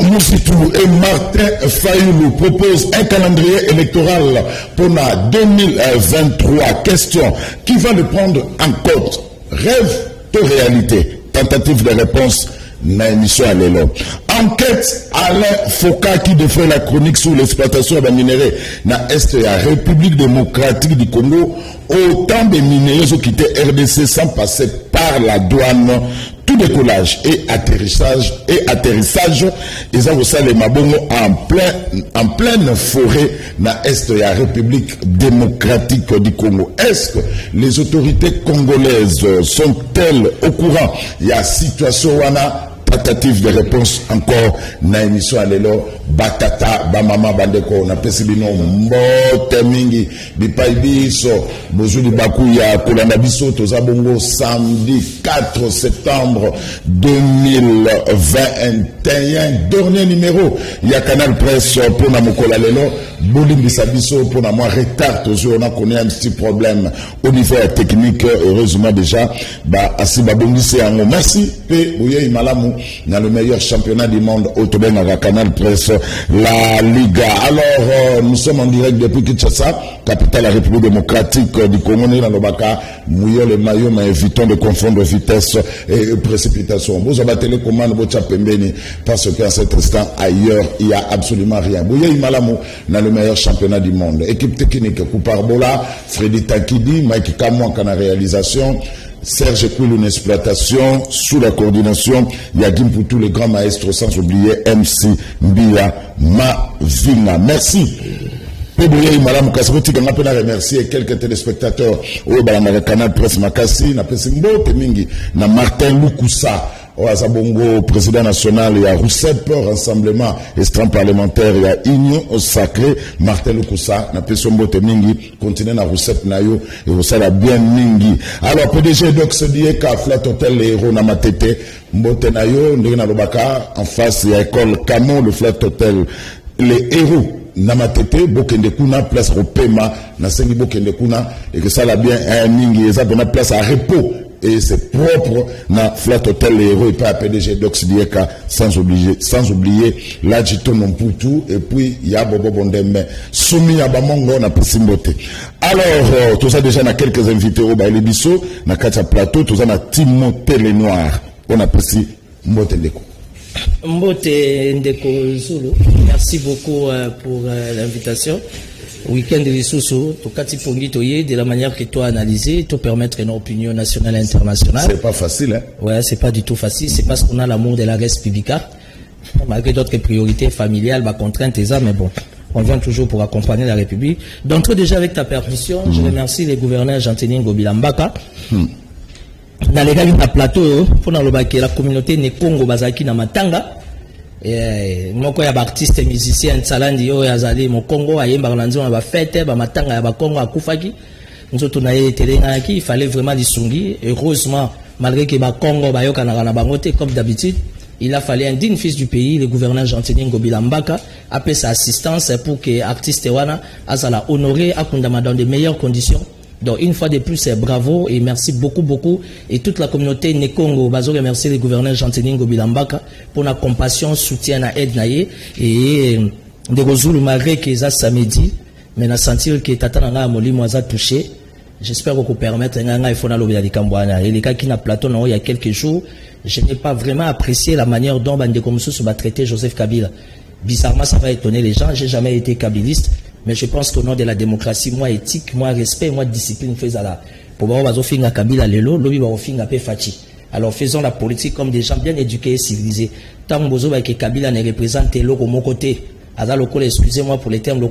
Moussitou et Martin Fayoulou proposent un calendrier électoral pour la 2023. Question, qui va le prendre en compte? Rêve de réalité? Tentative de réponse na émission à l'élo. Enquête Alain Foka qui défait la chronique sur l'exploitation des minéraux na Est de la République démocratique du Congo. Autant de minéraux qui étaient RDC sans passer par la douane. Tout décollage et atterrissage, ils ont aussi les mabongo en pleine forêt dans l'Est de la République démocratique du Congo. Est-ce que les autorités congolaises sont-elles au courant? Il y a situation où on a tentative de réponse encore na émission à l'élo batata bamama bandeko na pesibino mbote mingi bipaibiso bozuli baku ya kolanda biso tozabongo samedi 4 septembre 2021 dernier numéro ya Canal Presse pour na mokola lelo bolimbisa biso pour na moi retard toujours on a connu un petit problème au niveau technique. Heureusement déjà ba asi babongisi yango merci pe boye malamu dans le meilleur championnat du monde au Toben à Canal Presse, la Liga. Alors, nous sommes en direct depuis Kinshasa, capitale de la République démocratique du Congo, dans le Baka, mouillons le maillot, mais évitons de confondre vitesse et précipitation. Vous avez télécommande, vous avez pembeni, parce qu'à cet instant, ailleurs, il n'y a absolument rien. Vous voyez, Malamu, dans le meilleur championnat du monde. Équipe technique, Kouparbola, Freddy Takidi, Mike Kamouan, en réalisation, Serge Koulou, une exploitation sous la coordination Yagim pour tous les grands maestros, sans oublier MC Mbia Mavina. Merci. Remercier quelques téléspectateurs au Canal Presse Makassi, na Martin Lukusa. Oazabongo, président national, il y a Roussep, Rassemblement extra-parlementaire, il y a Union au Sacré, Martin Lukusa, na Pesombo Temingi, continue na Roussep Nayo, et Roussala bien Mingi. Alors, PDG Dox Dieka, Flat Hotel, les héros na Matete, Mbote Nayo, Ndena Lobaka, en face, il y a École Camon, le Flat Hotel, les héros. Namatete, Bokendekuna, place Ropema, Nasengi Bokendekuna, et que ça l'a bien un Mingi, et ça donne place à repos. Et c'est propre na Flat Hotel les héros et pas à PDG Dox Dieka sans oublier l'Adjito Nomputu et puis Yabobo Bondembe Soumi Yabamongo na Pessimbote. Alors tout ça déjà na quelques invités au Baile Bisso na Katia Plateau tout ça na Timothée Les Noirs on apprécie Mbote Ndeko. Mbote Ndeko Zulu, merci beaucoup pour l'invitation. Week-end de Lissoussou, de la manière que toi analysé, te permettre une opinion nationale et internationale. C'est pas facile, hein? Ouais, c'est pas du tout facile. C'est parce qu'on a l'amour de la res publica. Malgré d'autres priorités familiales, contraintes et ça, mais bon, on vient toujours pour accompagner la République. D'entrée déjà avec ta permission, je remercie les gouverneurs Jean-Ténien Gobilambaka. Dans les gars de plateau, pour la communauté ne Congo Bazaki na Matanga. Moko ya artiste musicien Tsalandi yo yazali mo Congo ayemba lanzo na ba fête ba matanga ya ba Congo akufaki nzoto na yetelenga ki il fallait vraiment lisungi. Heureusement malgré que ba Congo ba yokana na bango te comme d'habitude il a fallu un digne fils du pays le gouverneur Jean-Ténien Gobilambaka a fait sa assistance pour que artiste wana azala honoré akundama dans de meilleures conditions. Donc une fois de plus, c'est bravo et merci beaucoup et toute la communauté Nekongo. Bazo remercie le gouverneur Jean-Ténien Gobilambaka pour la compassion, soutien à aide naie et de Rozulu malgré que ça samedi, mais na sentir que tata nanga moli moza touché. J'espère que vous permettre nanga il faut na lobi ali kambwana et les cas qui na plateau non il y a quelques jours, je n'ai pas vraiment apprécié la manière dont bande comme ça va traiter Joseph Kabila. Bizarrement ça va étonner les gens, j'ai jamais été kabiliste. Mais je pense qu'au nom de la démocratie, moi éthique, moi respect, moi discipline, fait ça là. Pour moi, on va finir Kabila lelo, l'obi va finir pe fachi. Alors faisons la politique comme des gens bien éduqués et civilisés. Tant que que Kabila ne représente l'autre mon côté. Excusez-moi pour les termes,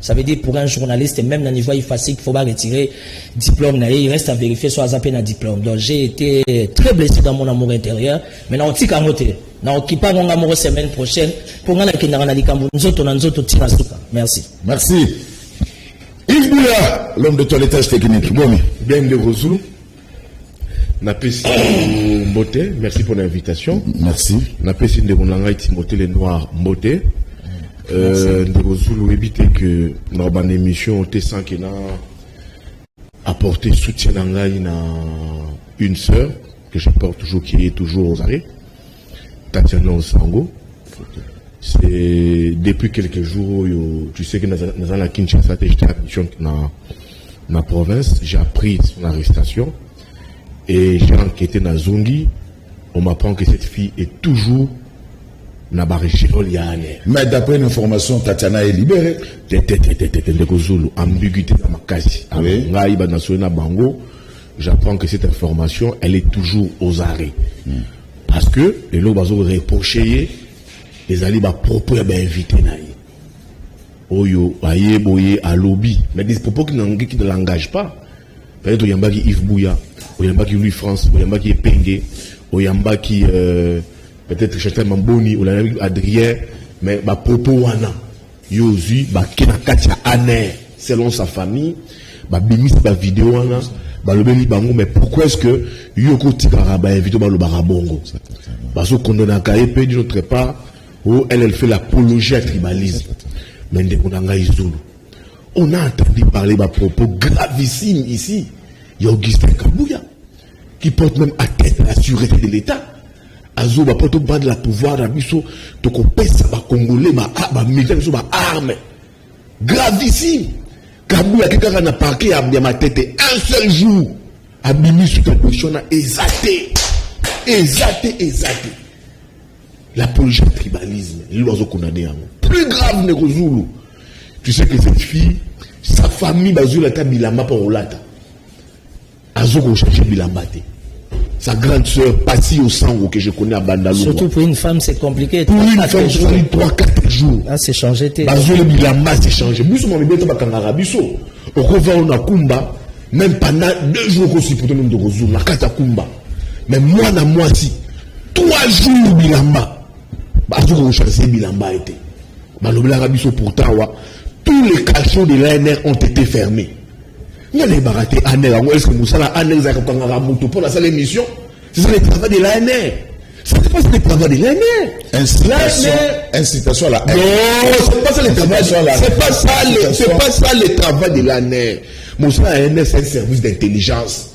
ça veut dire pour un journaliste, même dans le niveau facile, il faut pas retirer diplôme, il reste à vérifier soit à un diplôme. Donc j'ai été très blessé dans mon amour intérieur. Maintenant, on tire à côté. On quitte mon amour semaine prochaine. Pour merci. Merci. Yves Bouya, l'homme de toilettage technique. Bon, bien de Rosou. Napesi Mbote, merci pour l'invitation. Merci. Napesi Ndegonanga Timothée les Noirs Mbote. Ndegozulu éviter que dans une émission on te sent qu'il a apporté soutien à une sœur que je porte toujours, qui est toujours aux arrêts, Tatiana Osango. C'est depuis quelques jours, tu sais que dans la Kinshasa, j'étais à mission dans la province, j'ai appris son arrestation. Et j'ai enquêté dans Zongi, on m'apprend que cette fille est toujours dans la mais d'après une information, Tatiana est libérée. Ambiguïté dans ma case. J'apprends que cette information, elle est toujours aux arrêts. Parce que les lots ont reproché les alliés propres invités. Oyo, aye, boye, à lobby. Mais des propos qui ne l'engagent pas. Peut-être qu'il y a Yves Bouya. Oyamba qui Louis France, Oyamba qui est Pengue, Oyamba qui peut-être Châtel Mamboni, ou Adrien, mais bah propos wana, Yozu, bah Kena Katia Aner, selon sa famille, bah bimis bah vidéo wana, bah le beli bango, mais pourquoi est-ce que Yoko Tikara bah invité bah le barabongo, parce que quand on a caillé peu de notre part, où elle fait l'apologie à tribalisme, mais on a entendu parler bah propos gravissimes ici. Il y a Augustin Kabouya qui porte même à tête la sûreté de l'État. Azo va porter bas de la pouvoir d'Abisso, to compé ça va congolais, va militaire, va arme. Gravissime. Kabouya qui a parqué à ma tête un seul jour. Abimi sur ta position a exalté. L'apologie au tribalisme, l'oiseau condamné. Plus grave, Nekozulu. Tu sais que cette fille, sa famille, Bazou la table, il a ma pour Olata. Azoko chercher Bilambate. Sa grande sœur, Passi au Sango, que je connais à Bandalou. Surtout pour une femme, c'est compliqué. Pour une femme, c'est 3-4 jours. Ah, c'est changé. Bazou le Bilamba, c'est changé. Nous sommes en Béto Bakangarabiso. Au revoir, on a Kumba. Même pendant 2 jours qu'on supporte le nom de Rozou, la Kata Kumba. Mais moi, na moi, si 3 jours Bilamba. Bazou chercher Bilamba été. Balobelarabiso pourtant, tous les cachets de l'ANR ont été fermés. Il y a les baratés ANR. Est-ce que Moussala ANR pour la seule émission? C'est ça le travail de l'ANR. Ça n'est pas ça le travail de l'ANR. Incitation à la haine. Non, c'est pas ça le travail. C'est pas ça le travail de l'ANR. Moussala ANR, c'est un service d'intelligence.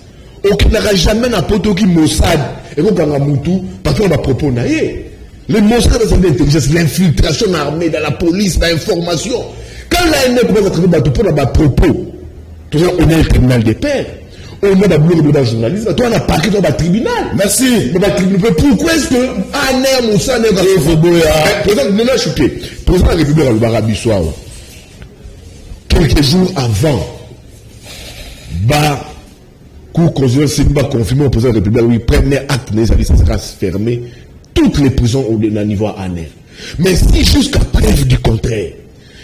Aucun n'aura jamais n'importe qui Mossad. Et qu'on a Moutou, parce qu'on va proposer. Le Mossad, c'est l'intelligence, l'infiltration armée dans la police, dans l'information. Quand l'ANR commence à travailler pour la propos, on a le tribunal des pairs. On a le journalisme. Toi, on a parqué dans le tribunal. Merci. Pourquoi est-ce que ANR Moussa n'est pas président de la chuté. Président de la République de l'Arabie-Soir. Quelques jours avant, Cour constitutionnelle Simba confirmé au président de la République, oui, premier acte des services sera fermé. Toutes les prisons au niveau ANR. Mais si jusqu'à preuve du contraire,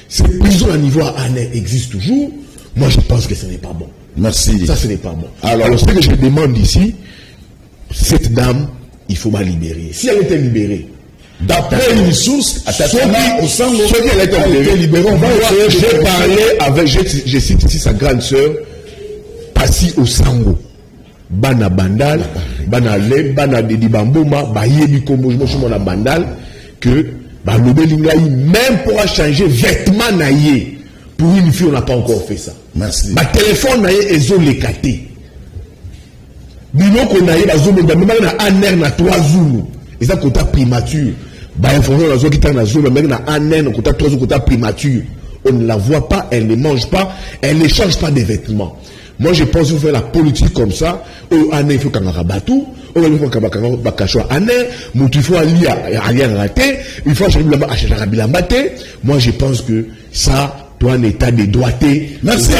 ces prisons à niveau ANR existent toujours, moi je pense que ce n'est pas bon. Merci. Ça, ce n'est pas bon. Alors, ce que je demande ici, cette dame, il faut la libérer. Si elle était libérée, d'après une source, j'ai parlé avec, je cite ici sa grande sœur, Passi au Sango. Bana Bandal, Bana Le, Bana Dedi Bamboma, Bayebi Kombo, je suis mon Bandal, que même pour changer vêtements naïe. Pour une fille, on n'a pas encore fait ça. Merci. Ma téléphone naïe est zone l'écaté. Bilo qu'on naïe, la zone de même un air na 3 jours. Et ça, côté primature. Bah, information la zone qui est dans la zone, mais na un air, côté 3 jours, côté primature. On ne la voit pas, elle ne mange pas, elle ne change pas des vêtements. Moi, je pense qu'il faut faire la politique comme ça. Il faut qu'on rabatte tout. Il faut qu'on il faut aller à rien rater. Il faut acheter. Moi, je pense que ça, toi, un état de droité. Merci. Dans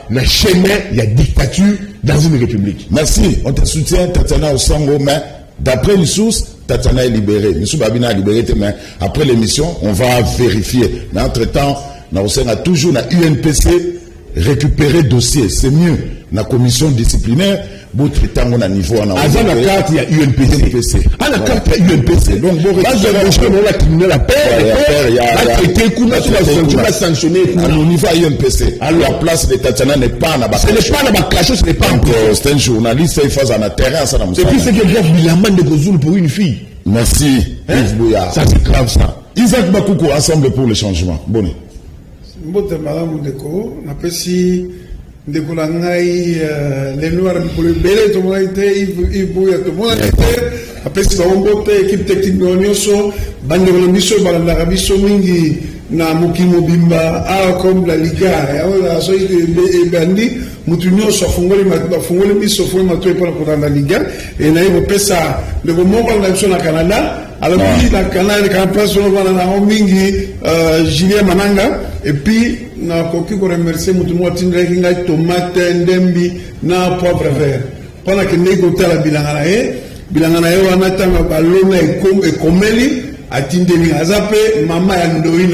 le chemin, il y a dictature. dans une république. Merci, on te soutient, Tatiana Osango, mais d'après une source, Tatiana est libérée. M. Babina a libéré, mais après l'émission, on va vérifier. Mais entre-temps, on a toujours la UNPC récupérer dossier. C'est mieux. La commission disciplinaire, votre temps on a niveau en la carte, il y a UNPC. À la carte, il y a UNPC. Donc, bon, la paix, il y a traité, tu vas sanctionner. Au niveau UNPC, la place de Tatiana n'est pas dans la ce n'est pas dans la classe, ce n'est pas encore. C'est un journaliste, il faut en terrain. C'est plus ce que bref, il a de Gozoul pour une fille. Merci. Ça, c'est grave, ça. Isaac Bakoukou, Ensemble pour le changement. Bonne. Mbote Madame Ndeko, napesi Ndeko na ngai les noirs pour le belé to mo été il bouya to mo été napesi ba mbote équipe technique nyonso bande ko biso balanda biso mingi na mukimo bimba a comme la liga ya wala so e bandi mutu nyonso fungoli matba fungoli biso fo matoi pour la liga et na yo pesa Ndeko mo ko na biso na Canada. Alors, oui, la canal est en place, on va dans mingi, Julien Mananga, et puis, na koki ko remercier mutu mo tindre ki ngai tomate ndembi na poivre vert. Pendant que nego tala bilangana e wana tanga balona e komeli atindeli azape mama ya ndoi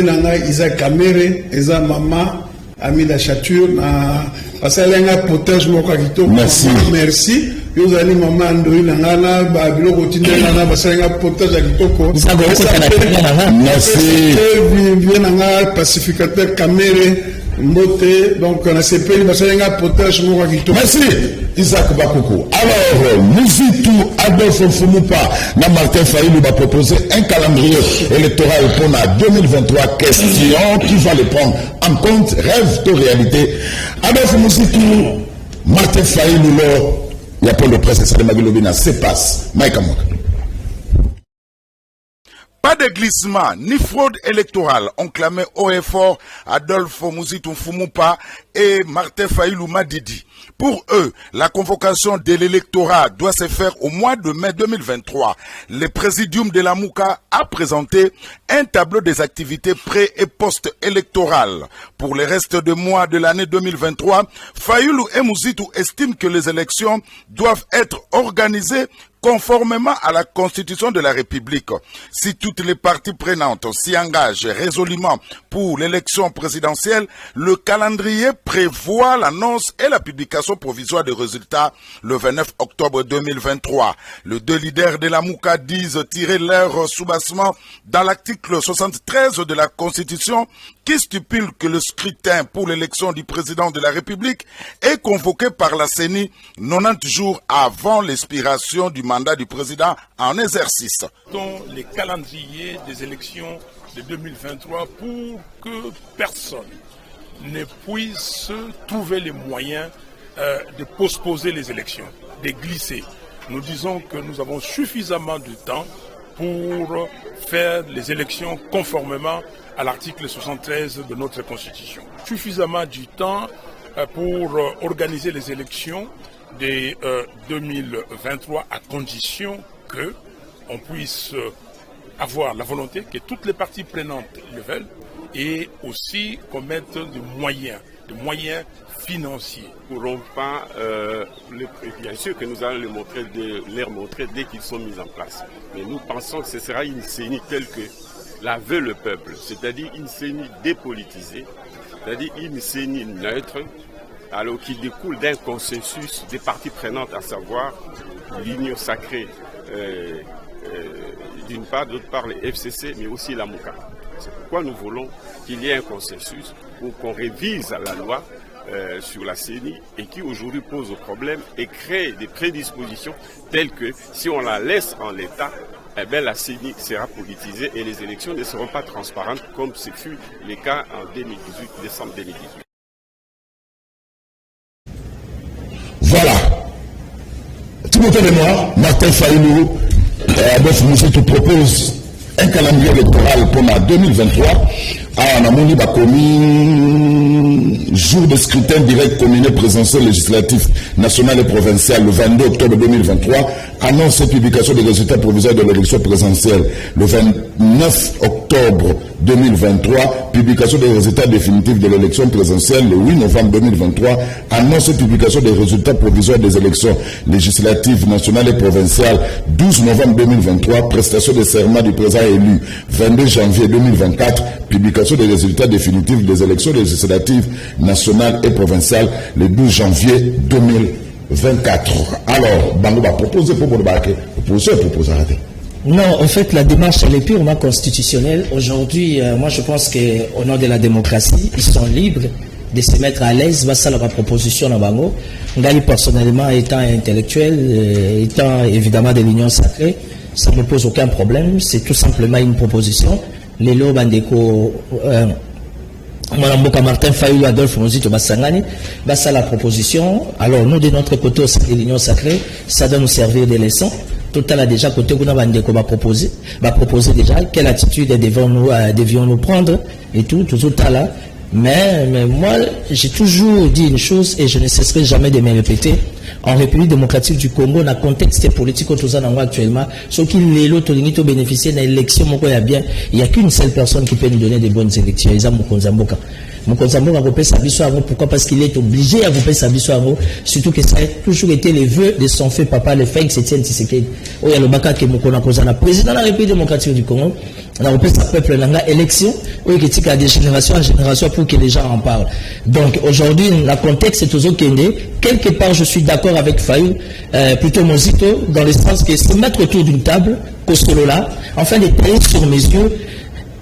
na ngai iza kamere eza mama ami la chature na pasalenga potage moko kitoko. Merci. Vous allez maman ndoi na ngana ba biloko tindela na basalenga potage kitoko. Merci. Bien nga pacificateur Kamere Mbote, donc on a CP basalenga potage moko kitoko. Merci Isaac Bakoukou. Alors Muzitu Adolphe Fumupa na Martin Fayulu va proposer un calendrier électoral pour la 2023 questions qui va les prendre en compte, rêve de réalité. Adolphe Muzitu, Martin Fayulu, il y a pas de presse, ça de Magilobina, c'est passe. Mike Amok. Pas de glissement ni fraude électorale, ont clamé haut et fort Adolphe Muzitu Fumupa et Martin Fayulu Madidi. Pour eux, la convocation de l'électorat doit se faire au mois de mai 2023. Le présidium de la Mouka a présenté un tableau des activités pré- et post-électorales. Pour le reste du mois de l'année 2023, Fayulu et Muzitu estiment que les élections doivent être organisées conformément à la Constitution de la République. Si toutes les parties prenantes s'y engagent résolument pour l'élection présidentielle, le calendrier prévoit l'annonce et la publication provisoire des résultats le 29 octobre 2023. Les deux leaders de la Mouka disent tirer leur soubassement dans l'article 73 de la Constitution qui stipule que le scrutin pour l'élection du président de la République est convoqué par la CENI 90 jours avant l'expiration du mandat du président en exercice. Les calendriers des élections de 2023 pour que personne ne puisse trouver les moyens de postposer les élections, de glisser. Nous disons que nous avons suffisamment de temps pour faire les élections conformément à l'article 73 de notre Constitution. Suffisamment du temps pour organiser les élections de 2023 à condition que on puisse avoir la volonté que toutes les parties prenantes le veulent et aussi qu'on mette des moyens financiers. Nous ne pourrons pas, bien sûr que nous allons leur montrer dès qu'ils sont mis en place. Mais nous pensons que ce sera une CENI telle que la veut le peuple, c'est-à-dire une CENI dépolitisée, c'est-à-dire une CENI neutre, alors qui découle d'un consensus des parties prenantes, à savoir l'Union sacrée, d'une part, d'autre part les FCC, mais aussi la Mouka. C'est pourquoi nous voulons qu'il y ait un consensus pour qu'on révise la loi sur la CENI et qui aujourd'hui pose problème et crée des prédispositions telles que si on la laisse en l'état, eh bien, la CENI sera politisée et les élections ne seront pas transparentes comme ce fut le cas en 2018, décembre 2018. Voilà. Timothée Mémoire, Martin Fayulu, Adolphe Muzitu propose un calendrier électoral pour la 2023. On a moni bakomi jour de scrutin direct combiné présidentiel législatif national et provincial le 22 octobre 2023. annonce et publication des résultats provisoires de l'élection présidentielle le 29 octobre 2023, publication des résultats définitifs de l'élection présidentielle le 8 novembre 2023, annonce et publication des résultats provisoires des élections législatives nationales et provinciales 12 novembre 2023, prestation de serment du président élu 22 janvier 2024, publication des résultats définitifs des élections législatives nationales et provinciales le 12 janvier 2024. Alors, Bango va proposer pour proposer. Non, en fait, la démarche, elle est purement constitutionnelle. Aujourd'hui, moi, je pense qu'au nom de la démocratie, ils sont libres de se mettre à l'aise. Va ça la proposition dans Bango. Ngali, personnellement, étant intellectuel, étant évidemment de l'Union sacrée, ça ne me pose aucun problème. C'est tout simplement une proposition. Les lots bandeko, Martin Fayoulou, Adolphe Mozito Bassangani, ça la proposition. Alors, nous, de notre côté, aussi de l'Union sacrée, ça doit nous servir de leçon. Tout à l'heure déjà, côté Gouna Bandeko va proposer déjà quelle attitude devions-nous prendre et tout à l'heure. Mais moi, j'ai toujours dit une chose et je ne cesserai jamais de me répéter. En République démocratique du Congo, dans le contexte politique actuellement, ce qui est l'autre bénéficier d'une élection, il n'y a qu'une seule personne qui peut nous donner des bonnes élections. Ils ont Mokonzamboka. Mokonzamboka a coupé sa biso. Pourquoi? Parce qu'il est obligé à couper sa biso. Surtout que ça a toujours été les vœux de son fait papa, le Félix Etienne Tshisekedi. Il y a le Baka qui est Mokonzamboka, président de la République démocratique du Congo. On a coupé sa peuple dans l'élection. Oui, qui est de génération en génération pour que les gens en parlent. Donc aujourd'hui, le contexte est toujours Kende. Quelque part, je suis d'accord avec Fayou, plutôt Mozito, dans le sens que se mettre autour d'une table, Kostolola, afin de tailler sur mesure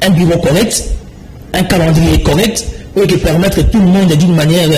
un bureau correct, un calendrier correct, pour permettre tout le monde d'une manière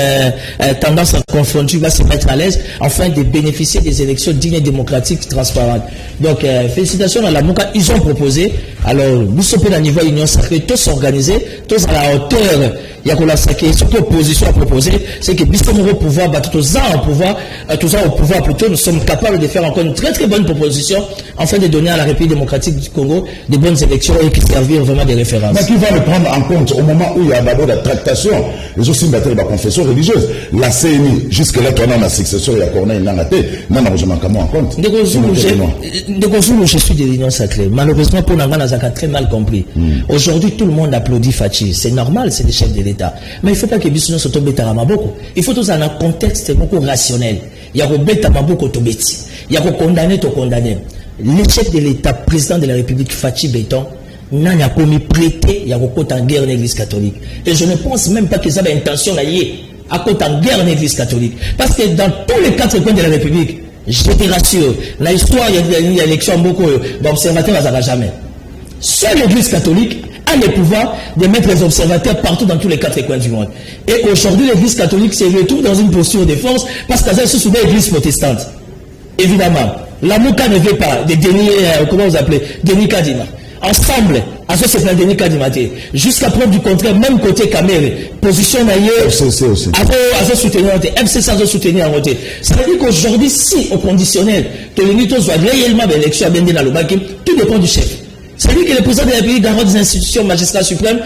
tendance à confronter, va se mettre à l'aise, afin de bénéficier des élections dignes et démocratiques, transparentes. Donc, félicitations à la Mouka, ils ont proposé. Alors, nous sommes à niveau Union sacrée, tous s'organiser, tous à la hauteur. Il y a que la sacrée, surtout opposition à proposer, c'est que nous sommes au pouvoir, tous au pouvoir plutôt, nous sommes capables de faire encore une très très bonne proposition, afin de donner à la République démocratique du Congo des bonnes élections et qui servir vraiment de référence. Mais qui va le prendre en compte au moment où il y a d'abord la tractation, les autres signataires de la confession religieuse, la CNI, jusque-là, on a la succession, il y a Corneille Nangaté, non, je m'en en compte. Je suis de l'Union sacrée. Malheureusement, pour Nangan, on a très mal compris. Aujourd'hui, tout le monde applaudit Fachi. C'est normal, c'est le chef de l'État. Mais il ne faut pas que Bissouno se tombe à Maboko. Il faut tout ça dans un contexte beaucoup rationnel. Il y a Robeta Maboko Tobeti. Il y a condamné, le chef de l'État, président de la République, Fachi Béton, n'a pas commis prêter, il y a côté en guerre en église catholique. Et je ne pense même pas qu'ils avaient intention d'aller à côté en guerre en église catholique. Parce que dans tous les 4 coins de la République, je te rassure, la histoire, il y a l'élection beaucoup d'observateurs, ça ne va jamais. Seule l'église catholique a le pouvoir de mettre les observateurs partout dans tous les 4 coins du monde. Et aujourd'hui, l'église catholique se retrouve dans une posture de force parce qu'elle se souvient de l'église protestante. Évidemment, la Mouka ne veut pas de Denis, comment vous appelez, Denis Kadima. Ensemble, à ce c'est Denis Kadima. Jusqu'à preuve du contraire, même côté Kamere, position d'ailleurs, FCC aussi. À ce soutenir, FCC à ce soutenir en côté. Ça veut dire qu'aujourd'hui, si au conditionnel, que les militants soient réellement l'élection à Bendé dans le Bakim, tout dépend du chef. C'est-à-dire que le président de la République, dans des institutions, magistrat suprême,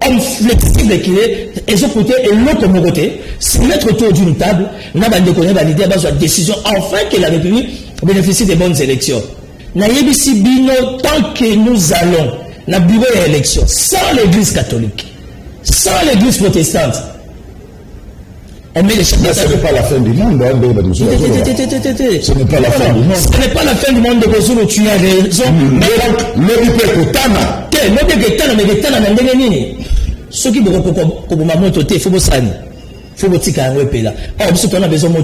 homme flexible qu'il est, et ce côté, et l'autre côté, se mettre autour d'une table, n'a pas de connaître l'idée à base de la décision, enfin que la République bénéficie des bonnes élections. Naïbisi Bino, tant que nous allons, dans le bureau d'élection, sans l'église catholique, sans l'église protestante, on met les chefs d'État. Ce n'est pas la fin du monde, Ce n'est pas la fin du monde. Ce n'est pas la fin du monde de Kozulu, tu as raison. Mais ceux qui me reconnaissent, il faut que on a besoin de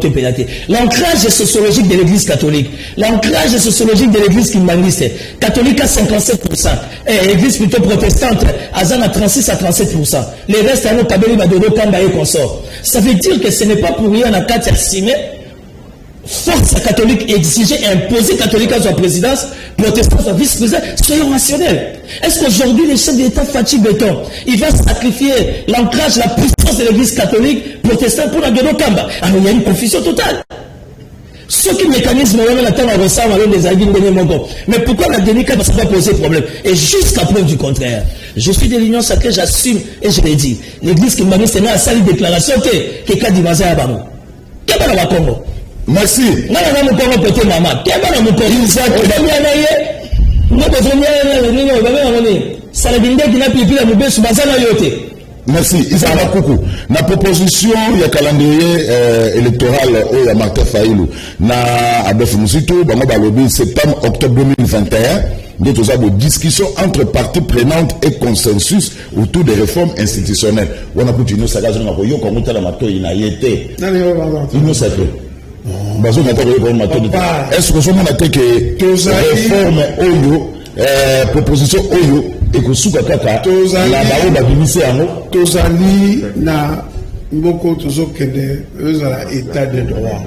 l'ancrage sociologique de l'église catholique, l'ancrage sociologique de l'église kimbaniste, catholique à 57%, et l'église plutôt protestante, à 36 à 37%. Les restes à nos tabelli Madodo Kamba et consort. Ça veut dire que ce n'est pas pour rien à 4 estimé. Force catholique exiger et imposer catholique à sa présidence, protestant à sa vice-président, soyons rationnels. Est-ce qu'aujourd'hui, le chef d'État Fachi Béton, il va sacrifier l'ancrage, la puissance de l'église catholique protestante pour la Dodo Kamba? Alors il y a une confusion totale. Ce qui mécanisme, on attend à ressemble à des aguines de Mongo. Mais pourquoi la délicat ne va pas poser problème? Et jusqu'à preuve du contraire. Je suis de l'Union sacrée, j'assume, et je l'ai dit. L'église qui m'a mis, c'est là, à salle déclaration, que Kadimazé à Bamou. Qu'est-ce que Congo? Merci. Nana mon père peut-être maman. Qui est mon père? Isaac. Merci. Isaac Bakoukou. La proposition, il y a calendrier électoral où il y a Martin Faïlou. Na Abef Moussito, Bango Balobi, septembre, octobre 2021. Nous avons une discussion entre parties prenantes et consensus autour des réformes institutionnelles. On a continué ça, on a dit qu'on a mato il a été. Il nous sait. Est-ce que vous avez que réforme Oyo, proposition Oyo, et que sous Kaka, la barre va binissé en haut? Tozali na mboko tozokende ezala état de droit.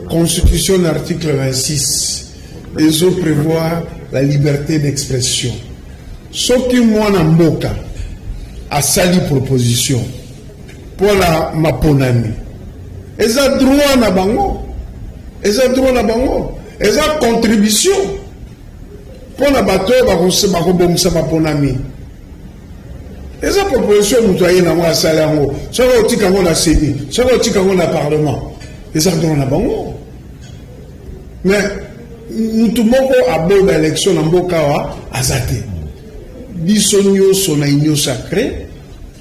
Constitution article 26. Ils ont prévoir la liberté d'expression. Ce qui moi na mboka a sali proposition pour la maponami. Ils ont droit na bango. Ils ont droit na bango. Ils ont contribution pour la bateau ba maponami. Ils ont proposition mutoye na moi sali yango. Ça va otika ngo na CENI, ça va otika ngo na parlement. Ils ont droit na bango. Mais nous tout moko abo d'élection na mboka wa azate. Bisonyo sona inyo sacré,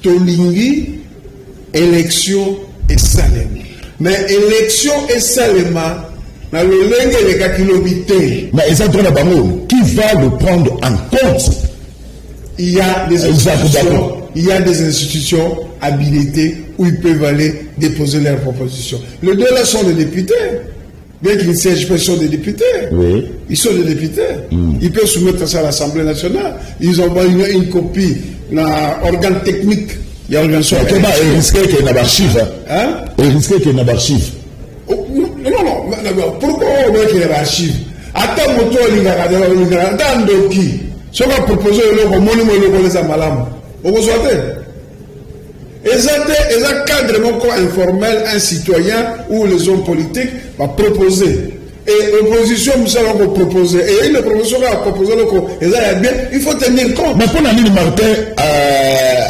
tolingi élection et salem. Mais élection et salema na lolenge le kakilobité. Mais ils ont droit na bango. Qui va le prendre en compte? Il y a des institutions, habilitées où ils peuvent aller déposer leurs propositions. Les deux là sont des députés. Bien qu'ils ne siègent pas, ils sont des députés. Oui. Ils sont des députés. Ils peuvent soumettre ça à l'Assemblée nationale. Ils envoient une copie dans l'organe technique. Il y a l'organisation. Il risquait qu'il y ait une archive. Hein? Il risquait qu'il y ait une archive. Non. Pourquoi on veut qu'il y ait une archive? Attends, moto, il y a un doki. Ce qu'on va proposer, le monument, le les amalam. Vous vous souhaitez? Et un cadre informel, un citoyen ou les hommes politiques va proposer. Et l'opposition, nous allons proposer. Et l'opposition va proposer, il faut tenir compte. Mais pour l'année de Martin,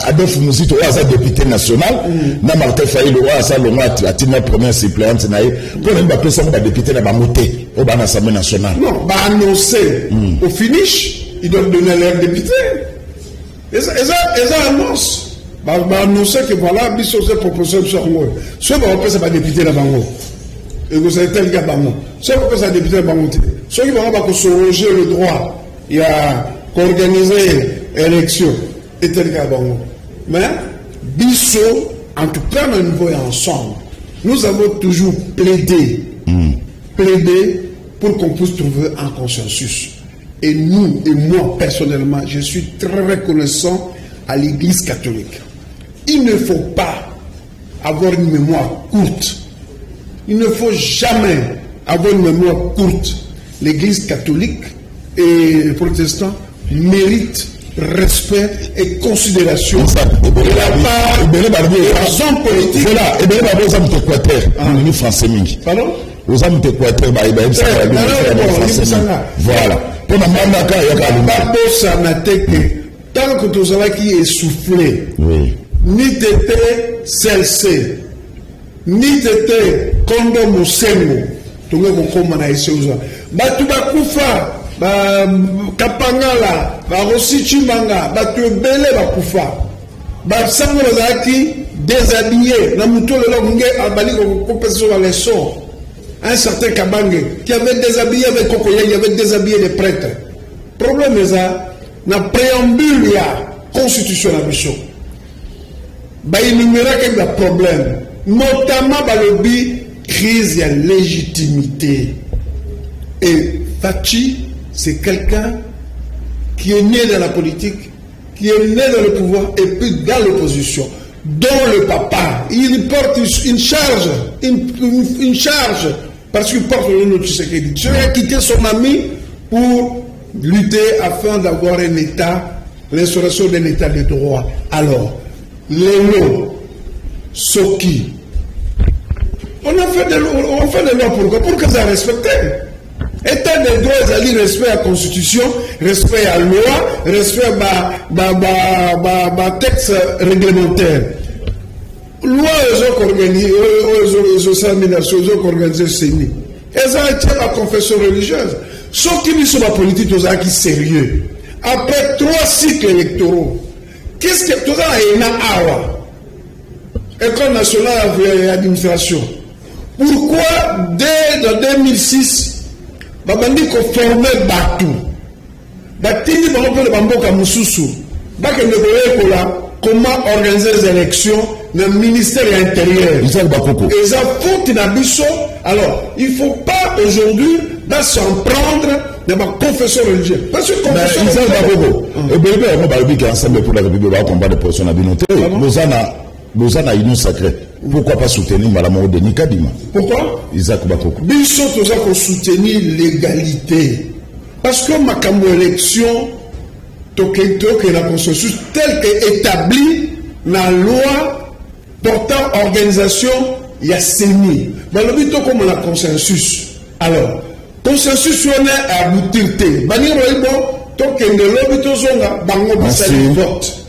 Adolphe Moussito, il député national. Martin Faïlou, il a première suppléante. Pour l'année de ça, il député de Bamoté, au l'Assemblée nationale. Non, il va annoncer au finish, ils doivent donner leur député. Et ça annonce. Va annoncer que voilà, biso cette proposition sur moi. Ce qui va passer par député là bango. Et vous avez tel gars bango. Ce qui va passer par député là bango. Ce qui va se roger le droit. Il y a qu'organiser élection et tel gars bango. Mais biso, en tout cas, nous voyons ensemble. Nous avons toujours plaidé pour qu'on puisse trouver un consensus. Et nous, et moi personnellement, je suis très reconnaissant à l'Église catholique. Il ne faut pas avoir une mémoire courte. Il ne faut jamais avoir une mémoire courte. L'Église catholique et les protestants méritent respect et considération de la part des hommes politiques. Voilà, et bien là, vous avez Équateur, nous français mingi. Pardon? Vous avez Équateur, voilà. Pour la manaka, il y a tant que tu as qui est soufflé, ni t'étais celle-ci, ni t'étais condom au sengo, tu n'as pas comment à essayer. Batu bakufa, kapangala, barosi chimanga, batu belé bakufa, basango lazaki déshabillé, na muto le longue abali ko peso la leçon. Un certain Kabange qui avait déshabillé avec Kokoya, il avait déshabillé les prêtres. Problème est ça. Na préambule ya constitution la mission ba énumérer quelques problèmes, notamment ba lobby crise ya légitimité. Et Fachi, c'est quelqu'un qui est né dans la politique, qui est né dans le pouvoir et puis dans l'opposition, dont le papa il porte une charge, une charge parce qu'il porte le nom de Tshisekedi. Tu as quitté son ami pour lutter afin d'avoir un État, l'instauration d'un État de droit. Alors, Lélo, Soki, on fait des lois pourquoi? Pour que ça respecte. État de droit, c'est-à-dire respect à la Constitution, respect à la loi, respect à texte réglementaire. loi ils ont organisé CENI. Ils ont été la confession religieuse. Sauf qu'ils sont la politique aux acquis sérieux. Après 3 cycles électoraux, qu'est-ce que tout ça est awa? École nationale d'administration. Pourquoi dès 2006, Babandi ko formé Batou? Batini Bambo de Bamboka Moussoussou. Comment organiser les élections dans le ministère intérieur. Ils ont faute d'ambition. Alors, il ne faut pas aujourd'hui s'en prendre de ma confession religieuse. Parce que confession religieuse. Ensemble pour la République, on combat des personnes à Binoté. Lausanne a union sacrée. Pourquoi pas soutenir Madame de Nikadima? Pourquoi? Isaac Bakoko. Nous sommes soutenir l'égalité. Parce que ma élection, que la consensus tel qu'établi dans la loi portant organisation, il y a CENI. Mais le but comme la consensus. Alors, consensus on est aboutir.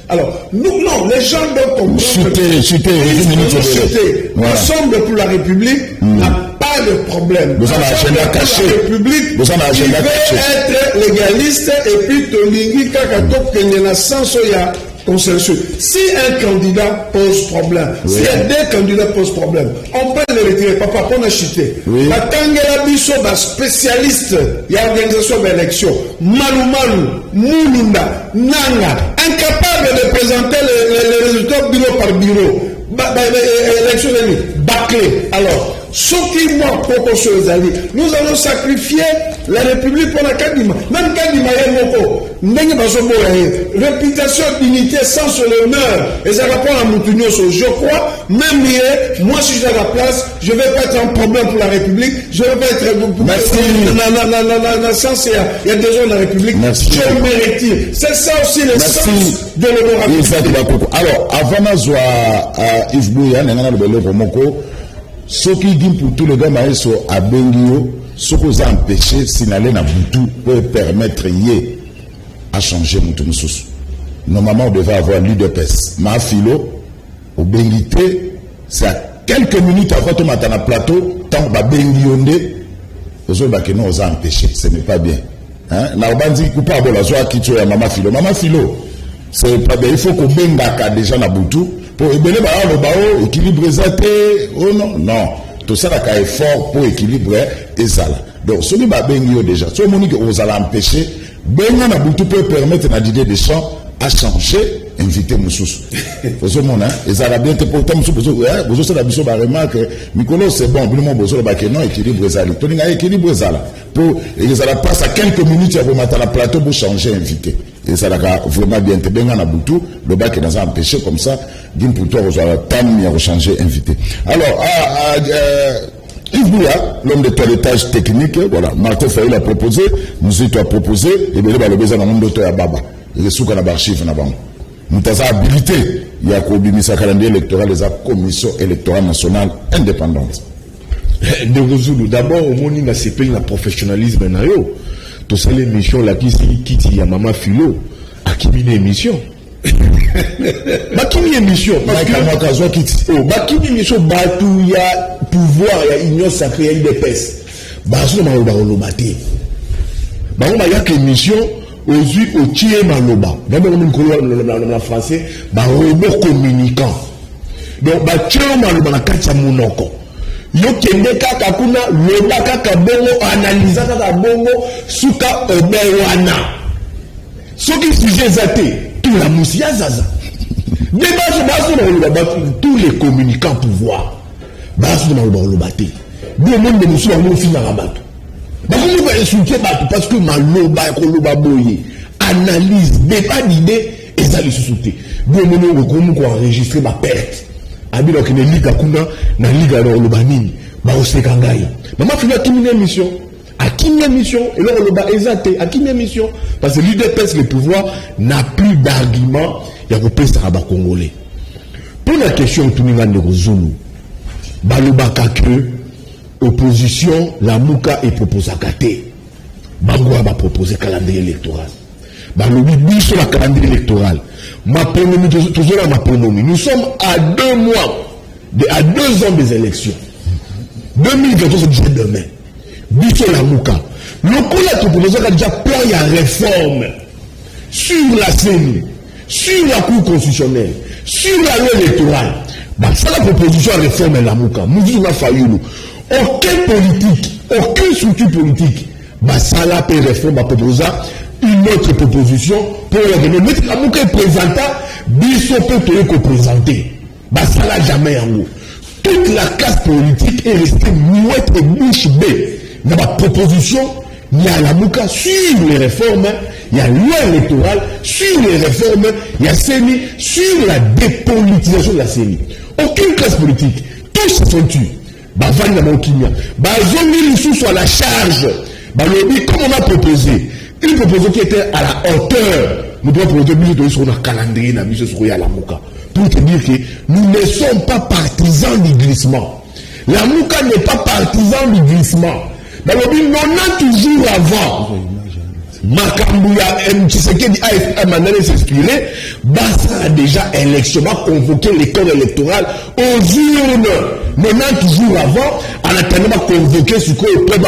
Alors, nous, non, les gens doivent comprendre. Ensemble pour la République n'a pas de problème. Nous avons un agenda caché. La République qui veut être légaliste et puis Tolingi Kakato Kenenassance il y a consensus. Si un candidat pose problème, si deux candidats posent problème, on peut le retirer. Papa, on a chuté. La Tangela Bisso, spécialiste, il y a organisation d'élection. Malu, Moulunda, Nanga, incapable de présenter les résultats bureau par bureau. Élection bâclée. Alors, ce qui moi propose aux alliés, nous allons sacrifier la République pour la Kadima. Même Kadima est moko. Réputation, dignité, sens l'honneur. Et ça répond à Moutounioso. Je crois, même hier, moi si je suis à la place, je ne vais pas être un problème pour la République. Je ne vais pas être. Merci. Il y a des gens de la République. Merci. Je mérite. C'est ça aussi le sens de l'honorabilité. Alors, avant Nazwa, Yves Bouya, Nengana Lobelo Romoko, ce qui dit pour tous les gars, Maïso, à Bengio, ce que vous empêché, signaler na Boutou, pour permettre yé à changer Moutoumoussous. Normalement, on devait avoir l'UDPS. Ma philo, au Bengité, c'est à quelques minutes avant de mettre dans le plateau, tant que Bengionde, vous avez empêché. Ce n'est pas bien. Na Obandi, coupable, la joie qui tue à Mama Philo. Mama Philo, c'est pas bien. Il faut qu'on bengaka déjà na Boutou. Pour équilibrer ça, oh non, tout ça là effort pour équilibrer et ça là. Donc celui qui a déjà, ce que vous allez empêcher, Benga na Boutou peut permettre à Didier Deschamps à changer, inviter Moussous. Vous avez et ça va bien te porter Moussous. Vous avez la remarque, Mikolo c'est bon, vous avez non équilibre ça. Vous avez équilibre ça là. Pour et ça passe à quelques minutes à vous mettre à la plateau pour changer, inviter. Et ça va vraiment bien te benga na Boutou, le bac est dans un empêché comme ça, d'une pour toi, vous allez tam changer, invité. Alors, Yves Bouya, l'homme de toilettage technique, voilà, Martin Fayoul a proposé, nous a proposé, et bien le besoin dans le monde d'auteur à Baba. Il est sous qu'on a archive na banque. Nous avons habilité, il y a qu'au bimisa calendrier électoral, les commission électorale nationale indépendante. D'abord, au monde, il a CP, il a professionnalisme, tout ça, l'émission, la qui y a Mama Philo, à qui une émission. Bakini émission, parce que Bakini émission, Batou, il y a pouvoir, il y a union sacrée, il y a des pèses. Batou, il y a l'obati. Batou, il y a émission, aux yeux, au tiers maloba. D'abord, on a français, robot communicant. Donc, Batou, maloba, la kacha monoko. Yo kende kaka kuna loba kaka bongo analysa kaka bongo suka obewana soki sujet zate tout la musia zaza débat tous les communicants pouvoir basu na lobate bien monde de musia on fi na bato ba ko ba insulter bato parce que maloba ko loba boye analyse débat d'idée ezali susute bien monde ko enregistrer ma perte. Abilo qui ne liga kuna na liga dans le banini ba oseka ngai Mama Philo a une émission à qui émission et là le ba exacté à qui émission parce que l'UDPS le pouvoir n'a plus d'argument il y a repris ça ba congolais pour la question tuninga de Zulu balobaka que opposition la muka et proposa kate bango ba proposer calendrier électoral balobi biso la calendrier électoral ma pronomie toujours ma pronomie nous sommes à 2 mois à 2 ans des élections. 2022, c'est déjà demain. Biso la Mouka. Le coup là, tu a déjà plan, il y a réforme sur la CENI, sur la Cour constitutionnelle, sur la loi électorale. Bah, ça la proposition à réforme la Mouka. Mouzou n'a failli. Aucune politique, aucune structure politique, bah, ça la peut réforme, bah, proposer une autre proposition pour organiser. Mais la Mouka est présenta, biso peut présenter. Bah, ça l'a jamais en haut. Toute la classe politique est restée muette et bouche bée. Dans ma proposition, il y a la Mouka sur les réformes, il y a loi électorale sur les réformes, il y a CENI sur la dépolitisation de la CENI. Aucune classe politique, tous se sont tués. Bavani na Maukinia. Bazongi sous sur la charge. Balobi, comme on a proposé, une proposition qui était à la hauteur. Nous devons proposer sur notre calendrier, à la Mouka. Pour te dire que nous ne sommes pas partisans du glissement. La Mouka n'est pas partisan du glissement. Balobi, non, on a toujours avant. Makambouya M. Tshisekedi a mandé s'exprimer. Bassa a déjà élection, va convoquer les corps électoraux aux urnes. Maintenant, toujours avant, en attendant, va convoquer ce qu'on peut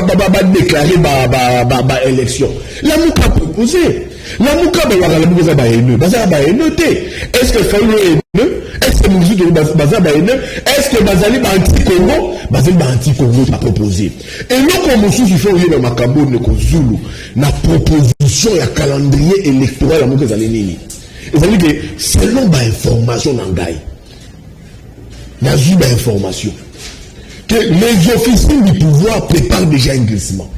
déclarer élection. La Mouka a proposé. La Mouka a noté. Est-ce que Fayoulou est haineux? Est-ce que Mouzou de Baza est haineux? Est-ce que Bazali est anti-Congo? Bazali est anti-Congo, a proposé. Et nous, comme Mouzou, il faut y avoir Makambo, Zulu, la proposition, il y a calendrier électoral, la Mouka Zalini. Et ça veut dire que selon l'information d'Angaï, il y a eu l'information que les officiers du pouvoir préparent déjà un glissement.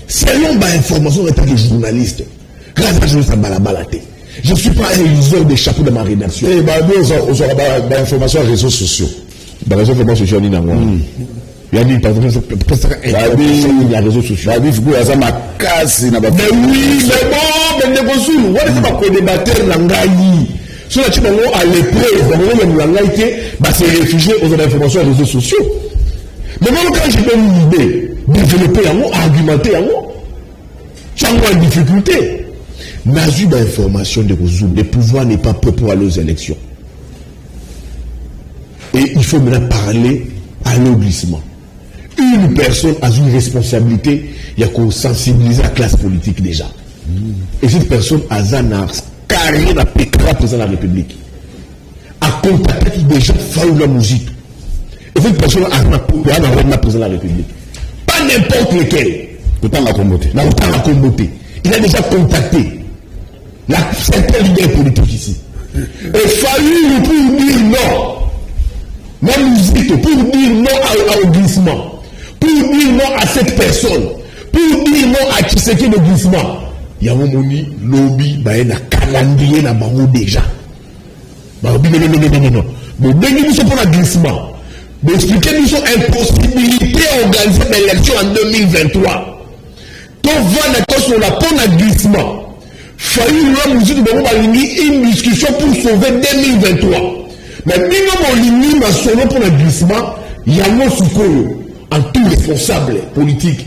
Selon l'information en tant que journaliste, grâce à journaliste à Balabalate, je ne suis pas un liseur des chapeaux de ma rédaction. Et on aura l'information sur les réseaux sociaux. Dans les réseaux sociaux, il y a il y a une réseaux sociaux. Mais oui, mais bon, mais ne pas on est pas débattre l'angaï. Sur la Chine, à l'épreuve, c'est réfugié aux informations des réseaux sociaux. Mais même quand j'ai une idée, développer en haut, argumenter en haut, tu as moins de difficulté. Mais j'ai eu d'informations de Zoom, le pouvoir n'est pas prêt pour aller aux élections. Et il faut maintenant parler à l'englissement. Une personne a une responsabilité, il y a qu'on sensibiliser la classe politique déjà. Et cette personne a un carré la pétra président de la République. A contacté déjà Faoula Mouzito. Et cette personne a un président de la République. Pas n'importe lequel. Autant la communauté. Il a déjà contacté certains leaders politiques ici. Et Faoula pour dire non. Même Mouzito pour dire non au glissement. Pour dire non à cette personne. Pour dire non à Tshisekedi le glissement. Il y a un moni lobby, il y a un calendrier na bango déjà. Non. Mais nous sommes pour le glissement. Mais expliquez-nous son impossibilité à organiser l'élection en 2023. Donc, voilà, sur la pour le glissement. Failli une discussion pour sauver 2023. Mais nous avons pour le glissement, il y a un soukolo, en tout responsable politique.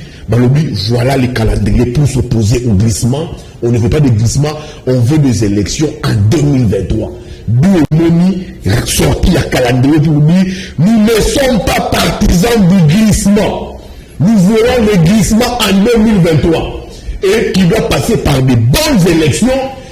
Voilà les calendriers pour s'opposer au glissement. On ne veut pas de glissement, on veut des élections en 2023. D'où on sorti à calendrier pour dire nous ne sommes pas partisans du glissement. Nous voulons le glissement en 2023 et qui doit passer par des bonnes élections.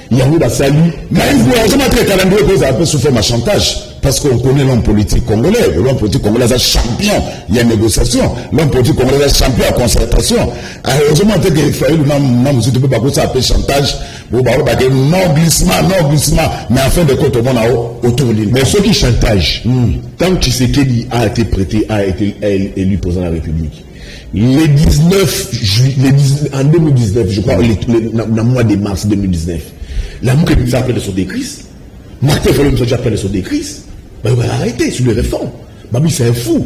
Il y a eu salut. Mais il faut vraiment que le calendrier pose un peu sous forme de chantage. Parce qu'on connaît l'homme politique congolais. L'homme politique congolais est un champion. Il y a une négociation. L'homme politique congolais est un champion à concertation. Heureusement que il faut nous peut pas ça appelle chantage. Non glissement. Mais en fin de compte, on a autour de lui. Mais ceux qui chantage, tant que Tshisekedi a été prêté, a été élu président de la République. Les 19 juillet, en 2019, je crois, dans le mois de mars 2019, la Mouka nous a appelé son décris. Martin Fayulu nous a appelé son décris. Il va arrêter sur les réformes. Babi, c'est un fou.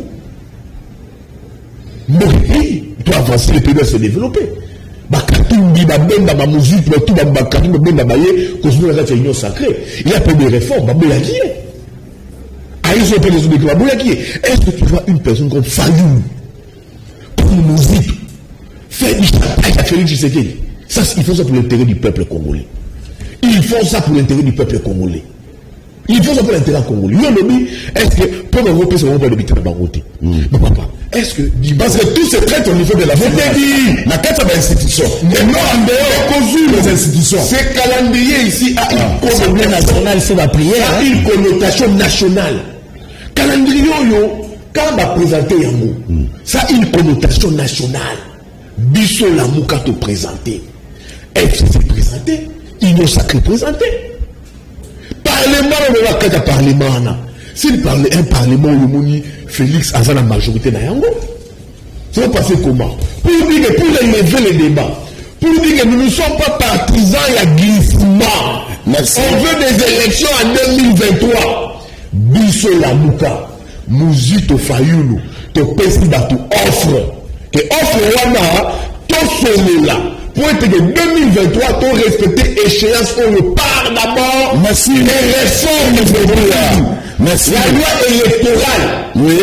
Mon pays doit avancer, le pays doit se développer. Il a appelé des réformes. Est-ce que tu vois une personne comme Fayulu pour nous faire du chantage à Félix Tshisekedi? Ça, ils font ça pour l'intérêt du peuple congolais. Ils font ça pour l'intérêt du peuple congolais. Il faut savoir l'intérêt congolais. Est-ce que pour l'Europe, c'est vraiment pas l'habitude de Baroté? Mais papa, est-ce que. Parce que tout se traite au niveau de la fédération. La carte de l'institution. Et non en dehors des institutions. Ce calendrier ici a une connotation nationale, c'est la prière. A une connotation nationale. Calendrier, quand on va présenter Yango, ça a une connotation nationale. Bisso la mouka te présenter. FCC présenté. Union sacrée présenté. Parlement, on va faire un parlement. S'il parlait un parlement où Félix a la majorité dans Yango, ça va passer comment? Pour dire que pour élever les débats, pour dire que nous ne sommes pas partisans et à glissement. Merci. On veut des élections en 2023. Bisso la mouka, Mouzito Fayoulou, te pèse batu offre. Que offre wana, to sonne là. Pour être de 2023, pour respecter échéance, on repart d'abord. Merci. Les réformes. Merci. La loi électorale. Oui.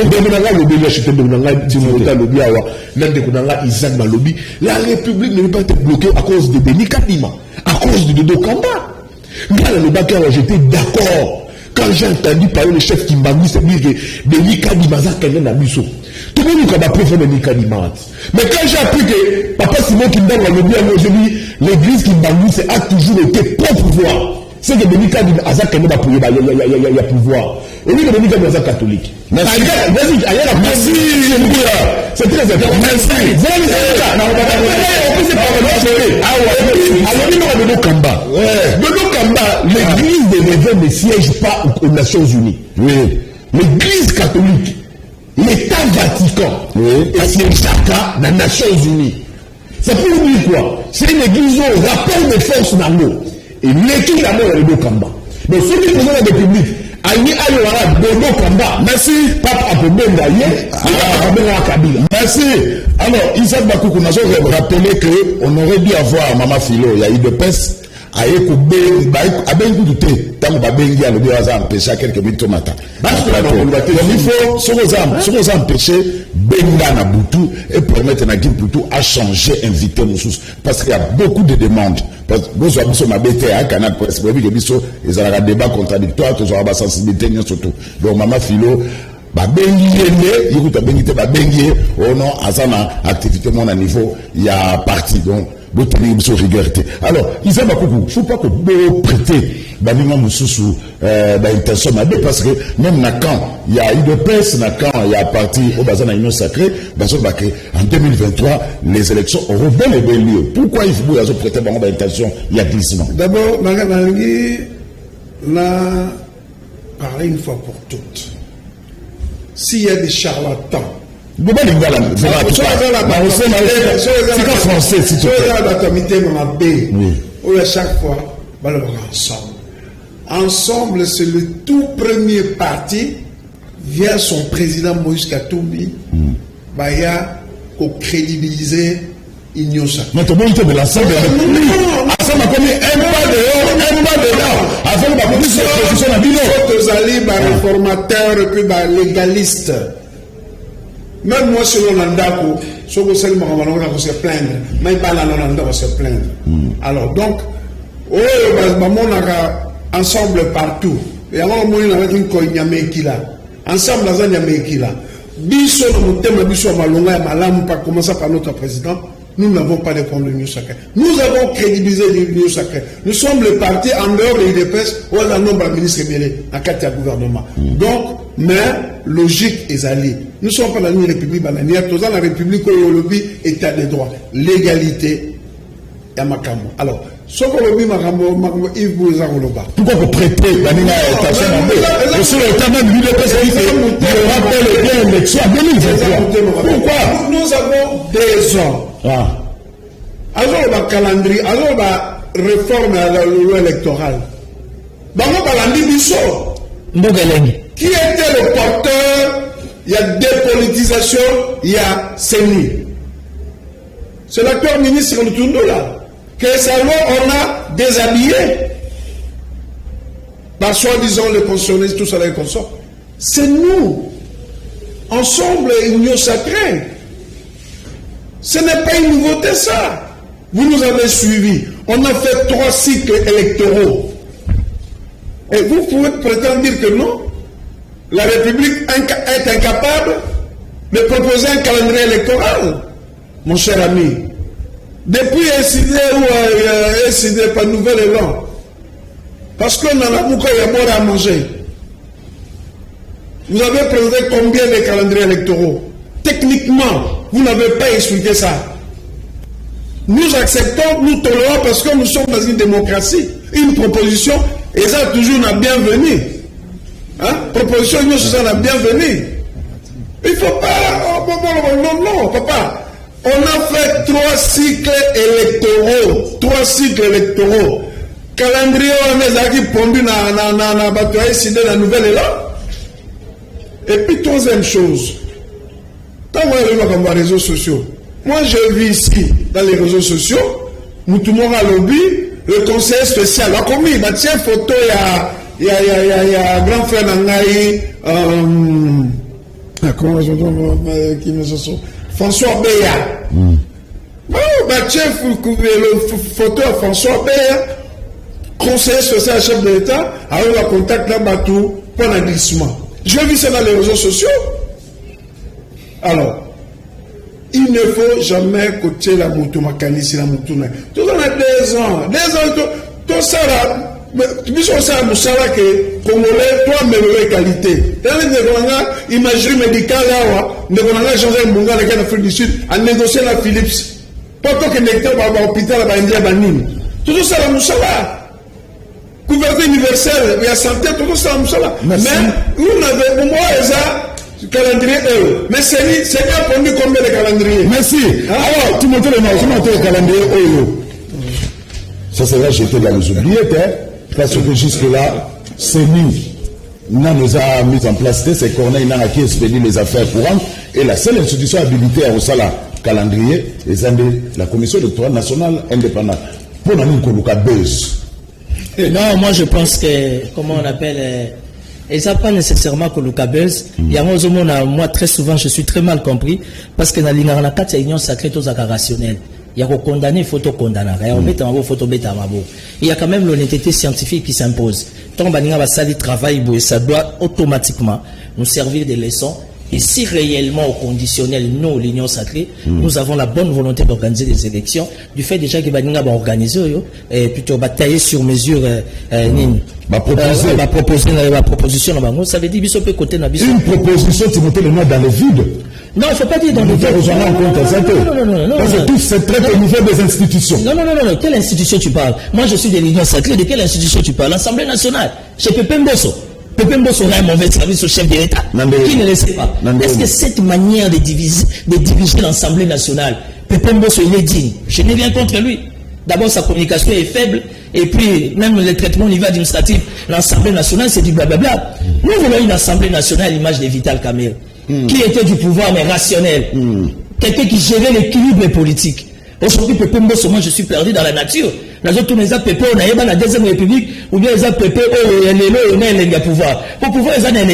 La République ne peut pas être bloquée à cause de Denis Kadima, à cause de Dodo Kamba. J'étais d'accord. Quand j'ai entendu parler le chef Kimbangu, c'est dire que Denis Kadima a quelqu'un dans Bissau. Tout le monde a préféré Denis Kadima. Mais quand j'ai appris que Papa Simon Kimbangu a dit l'église Kimbangu a toujours été pour pouvoir. C'est que Denis Kadima a quelqu'un pour pouvoir. Au lieu de Denis Kadima catholique. Merci. Merci. C'est très important. L'église de l'évêque ne siège pas aux Nations Unies. Oui. L'église catholique, l'État Vatican, et siège chacun dans les Nations Unies. Ça peut vous dire quoi? C'est une église au rapport de force dans l'eau. Et l'équipe d'abord est le Kamba. Mais ceux qui sont dans la République, merci. Merci. Alors, Isaac Bakoukou, nous avons rappelé qu'on aurait dû avoir Mama Philo, il y a eu de peste. Il faut empêcher Benga na Boutou et permettre à Guy Boutou à changer, inviter nos sources. Parce qu'il y a beaucoup de demandes. Parce que vous avez ma BT à Canal Presse, vous avez des débats contradictoires, vous avez sensibilité, surtout. Donc, Mama Philo, Bengi, oh non, à ça, activité, mon niveau, il y a parti. Donc, alors, ils aiment beaucoup. Il ne faut pas que vous prêtez intention parce que même quand il y a eu de presse, quand il y a parti au bazar de l'Union sacrée, en 2023, les élections auront bel et bien lieu. Pourquoi il faut prêter intention? Il y a glissement. D'abord, Maganangui l'a parlé une fois pour toutes. S'il y a des charlatans, chaque fois, ensemble, c'est le tout premier parti via son président Moïse Katumbi, pour crédibiliser l'Union sacrée. Mais tout le monde de l'ensemble de un pas dehors, un pas dedans. Avant de position réformateur et puis légaliste. Même moi, sur l'Andako, sur le seul moment, on se plaindre. Même pas l'Andako, on se plaindre. Alors, donc, on a ensemble partout. Et alors, on a une coigname qui là. Ensemble, dans un yamé qui là. Bisso, nous thème, bisso, malonga, malam, pas commencer par notre président. Nous n'avons pas de fonds de l'Union sacrée. Nous avons crédibilisé l'Union sacrée. Nous sommes le parti en dehors de l'IDPS où on a un nombre de ministres mêlés à quatre gouvernement. Donc, mais logique est allée. Nous ne sommes pas dans une république bananière. Tous dans la république où le lobby état de droit, légalité et Makambo. Alors, ce que le lobby Makambo, Yves Bouza Roloba. Pourquoi vous prêtez Banina attention à nous? Sur le temps même, l'IDPS il rappelle bien l'élection en 2023. Pourquoi? Nous avons des hommes. Alors, le calendrier, alors la réforme à la loi électorale. Qui était le porteur? Il y a dépolitisation, il y a CENI. C'est l'acteur ministre de Tundo là. Que ça on a déshabillé. Par soi-disant les constitutionnalistes, tout ça les consorts. C'est nous. Ensemble, Union sacrée. Ce n'est pas une nouveauté ça. Vous nous avez suivis. On a fait 3 cycles électoraux. Et vous pouvez prétendre dire que non, la République est incapable de proposer un calendrier électoral, mon cher ami. Depuis SID ou SID, pas nouvel élan. Parce qu'on en a beaucoup à manger. Vous avez présenté combien de calendriers électoraux? Techniquement, vous n'avez pas expliqué ça. Nous acceptons, nous tolérons parce que nous sommes dans une démocratie. Une proposition, et ça toujours n'a bienvenue. Hein? Proposition, nous sommes la bienvenue. Il ne faut pas. Non, papa. On a fait 3 cycles électoraux. 3 cycles électoraux. Calendrier, on a qui pondu dans la bataille, c'est dans la nouvelle élan. Et puis, troisième chose. Quand on est dans les réseaux sociaux, moi je vis ici, dans les réseaux sociaux, nous tout le monde a lobby, le conseil spécial a commis, bah tiens, photo, il y a grand frère Nangaï, comment je dis, François Béa. Bah tiens, le photo à François Béa, conseiller spécial chef de l'État, avec le contact là-bas tout, pour un glissement. Je vis ça dans les réseaux sociaux. Alors, il ne faut jamais coacher la moto makanisi la moto. Tout ça a 2 ans. 2 ans, tout ça là. Tu sais, ça a que Congolais, toi, mais qualité. Dans les imagerie médicale là, nous avons changé le Bunga, les gars d'Afrique du Sud, à négocier la Philips. Pas que nectar va à l'hôpital à India Banine. Tout ça là, Moussala. Couverture universelle, il y a santé, tout ça, Moussala. Mais, vous n'avez, pour moi, ça. Calendrier, mais c'est bien pour nous combien de calendriers. Merci. Alors, tu montes le calendrier. Ça sera jeté dans les oubliettes, parce que jusque-là, CENI nous a mis en place, c'est Corneille Nanga qui expédie les affaires courantes, et la seule institution habilitée à Osala calendrier, la Commission électorale nationale indépendante. Pour nous, Koluka buzz. Non, moi je pense que, comment on appelle. Et ça pas nécessairement que le cabez. Il y a moi très souvent je suis très mal compris parce que dans l'ingénieur il y a une union sacrée tous rationnel. Il y a condamné, il faut condamner. Il y a quand même l'honnêteté scientifique qui s'impose. Tant que va salir travail, ça doit automatiquement nous servir de leçons. Et si réellement au conditionnel, nous, l'Union sacrée, nous avons la bonne volonté d'organiser des élections, du fait déjà que Baninga va organiser, et plutôt batailler sur mesure, ma proposition, ça veut dire que peut côté une proposition, tu mettais le nom dans le vide. Non, il ne faut pas dire dans le vide. Non. Parce que tout c'est très au niveau des institutions. Non. Quelle institution tu parles? Moi, je suis de l'Union sacrée. De quelle institution tu parles? L'Assemblée nationale. Chez Pépé Mbosso. Pépé Mbosso a un mauvais service au chef de l'État. Qui ne le sait pas? Est-ce que cette manière de diriger l'Assemblée nationale, Pépé Mbosso, il est digne? Je n'ai rien contre lui. D'abord, sa communication est faible. Et puis, même le traitement au niveau administratif, l'Assemblée nationale, c'est du blablabla. Nous voulons une Assemblée nationale à l'image de Vital Kamerhe, qui était du pouvoir, mais rationnel. Quelqu'un qui gérait l'équilibre politique. Aujourd'hui, Pépé Mbosso, moi, je suis perdu dans la nature. Les autres, les Pépé, on a eu la Deuxième République, ou bien les Pépé, on a le pouvoir. Pour pouvoir, ils ont un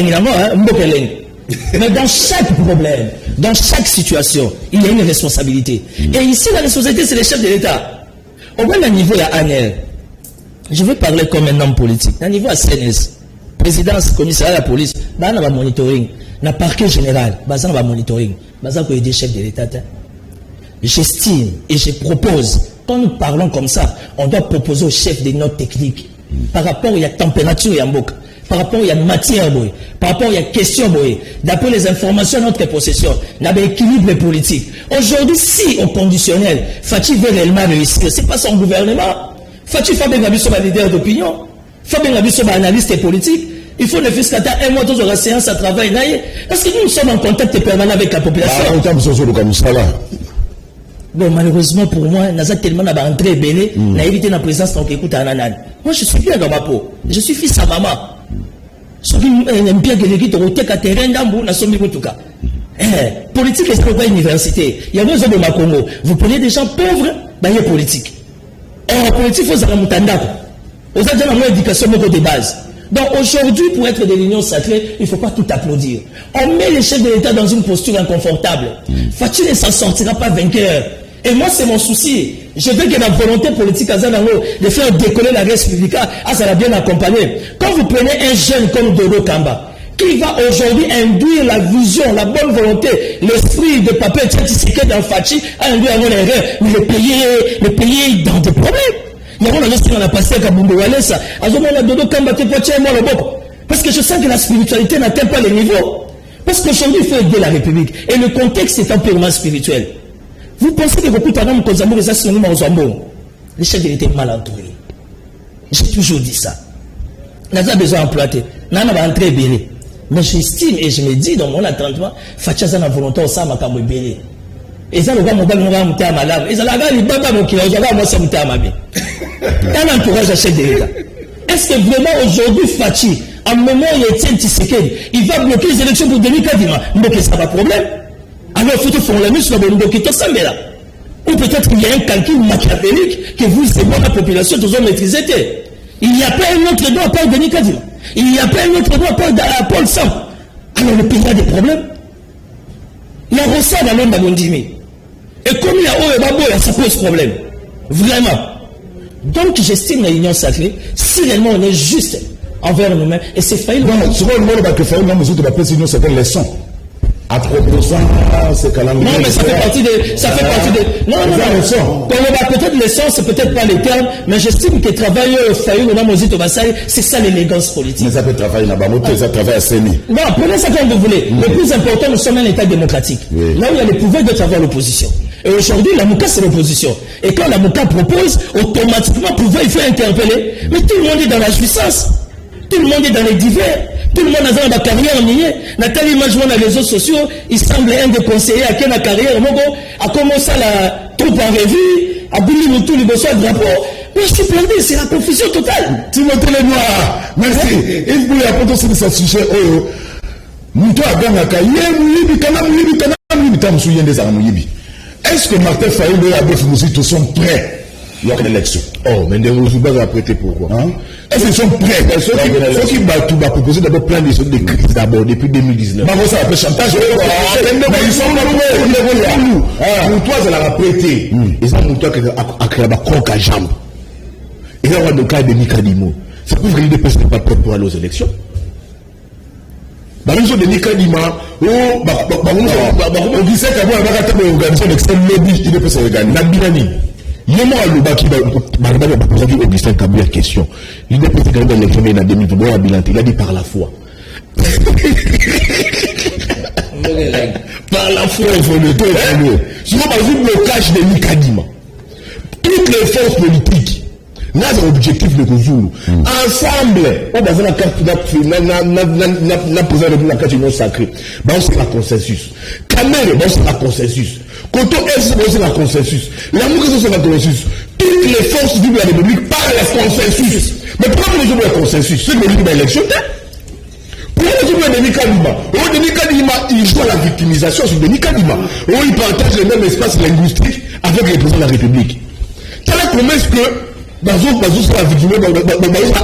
mais dans chaque problème, dans chaque situation, il y a une responsabilité. Et ici, la responsabilité, c'est les chefs de l'État. Au moins, à niveau de ANR, je veux parler comme un homme politique. À niveau de CNS, présidence, commissariat de la police, on a monitoring. Dans le parquet général, on a monitoring. On a des chefs de l'État. J'estime et je propose, quand nous parlons comme ça, on doit proposer aux chefs des notes techniques. Par rapport à la température et en boucle, par rapport à la matière, par rapport à la question, d'après les informations de notre possession, on a un équilibre politique. Aujourd'hui, si au conditionnel, Fatih veut réellement réussir, ce n'est pas son gouvernement. Fatih fait bien un leader d'opinion, fait bien un analyste politique. Il faut ne fût qu'à un mois de la séance à travail. Parce que nous sommes en contact permanent avec la population. Bon, malheureusement pour moi, on a tellement entré belé, on a évité la présence tant qu'écoute à Nanan. Moi, je suis bien dans ma peau. Je suis fils à maman. Je suis bien que l'équipe de terrain d'Ambou, n'a sommi tout cas. Politique, c'est pas université. Il y a deux hommes au Congo. Vous prenez des gens pauvres, il y a politique. Politique, il faut savoir Moutanda. Vous avez déjà une éducation de base. Donc aujourd'hui, pour être de l'Union sacrée, il ne faut pas tout applaudir. On met les chefs de l'État dans une posture inconfortable. Fatih ne s'en sortira pas vainqueur. Et moi, c'est mon souci. Je veux que la volonté politique de faire décoller la res publica, ça l'a bien accompagné. Quand vous prenez un jeune comme Dodo Kamba, qui va aujourd'hui induire la vision, la bonne volonté, l'esprit de Papa Tshisekedi dans Fachi, à induire avant l'erreur, mais le pays dans des problèmes. Il y a un passé à Kabumbo Walesa, à Dodo Kamba, parce que je sens que la spiritualité n'atteint pas les niveaux. Parce qu'aujourd'hui, il faut aider la République. Et le contexte est purement spirituel. Vous pensez que beaucoup de gens qui ont été synonymes aux Zambon, les chefs étaient mal entourés. J'ai toujours dit ça. On a besoin d'employer. On a entré belé. Mais j'estime et je me dis dans mon attendement, Fachaza na volonté au sama comme belé. Et ça, le gars, mon gars, mon gars, malade. Et ça, la gars, il bat pas mon kilo. Il va moi, ça me t'a amabé. Un entourage à chef de l'État. Est-ce que vraiment aujourd'hui, Fachi, à un moment où il tient Tshisekedi, il va bloquer les élections pour 2040? Donc, ça va problème. Alors, il faut que faire la mise sur la bonne là. Ou peut-être qu'il y a un calcul machiavélique que vous et moi, la population, nous avons maîtrisé. Il n'y a pas un autre droit à part Denis Kadima. Il n'y a pas un autre droit à Paul Sam. Alors, le pays a des problèmes. Il y a Rossa dans l'homme d'Abondimi. Et comme il y a Oebabo, ça pose problème. Vraiment. Donc, j'estime la union sacrée, si réellement on est juste envers nous-mêmes, et c'est failli. Non, souvent, le monde va que faire une mesure de la paix, sinon c'est une leçon. À propos de ça, c'est calendrier. Non, mais ça fait partie des. Ça fait partie des. Non. Quand on va peut-être l'essence, c'est peut-être pas les termes, mais j'estime que travailler failli, on a Mosito Bassaï, c'est ça l'élégance politique. Mais ça peut travailler là-bas, ça travaille à Séni. Non, prenez ça comme vous voulez. Le plus important, nous sommes un État démocratique. Là où il y a le pouvoir de avoir l'opposition. Et aujourd'hui, la Mouka, c'est l'opposition. Et quand la Mouka propose, automatiquement, pouvoir, il faut interpeller. Mais tout le monde est dans la jouissance. Tout le monde est dans les divers. Tout le monde a dans la carrière en ligne. Nathalie Majouan dans les réseaux sociaux, il semble un des conseillers à qui la carrière a commencé la troupe en revue, a bouli le tout, le besoin de drapeau. Mais je suis perdu, c'est la confusion totale. Timothée Lenoir, merci. Il voulait apporter ce sujet. Mouto a gagné est-ce que Martin Fayulu et Abdel Mouzito sont prêts lors de l'élection? Oh, mais des Mouzouba va prêter pourquoi Est-ce qu'ils sont prêts? Ceux qui va proposer d'abord plein de crises d'abord depuis 2019. Mais ça va chantage. Mais ils sont pas prêts. Pour toi, ça l'a prêté. Et ça, pour toi, a créé la croque à jambe. Et là, on a le cas de Nikadimo. C'est pour que les personnes ne sont pas prêtes pour aller aux élections. Nous sommes des Nikadima. On disait qu'avant, on va organiser un extrême lobby. Il ne peut se regarder. Nabinani. Yémo Alouba qui va poser Augustin Kabila question. Il ne peut se gagner dans l'élection en 2020. Il a dit par la foi. Par la foi, il faut le dire. Souvent, par exemple, le blocage de Nikadima. Toutes les forces politiques. Là, c'est l'objectif de Kouzou. Ensemble, on va faire la carte n'a posé la carte union sacrée. C'est la consensus. Kamel, c'est la consensus. Koto S, c'est la consensus. La Mouka, c'est la consensus. Toutes les forces vives de la République parlent la consensus. Mais pourquoi nous avons le consensus? C'est que nous avons l'élection. Pourquoi nous avons Denis Kadima? Denis Kadima, il joue à la victimisation sur Denis Kadima. Il partage le même espace linguistique avec les présidents de la République. Tu as la promesse que la victime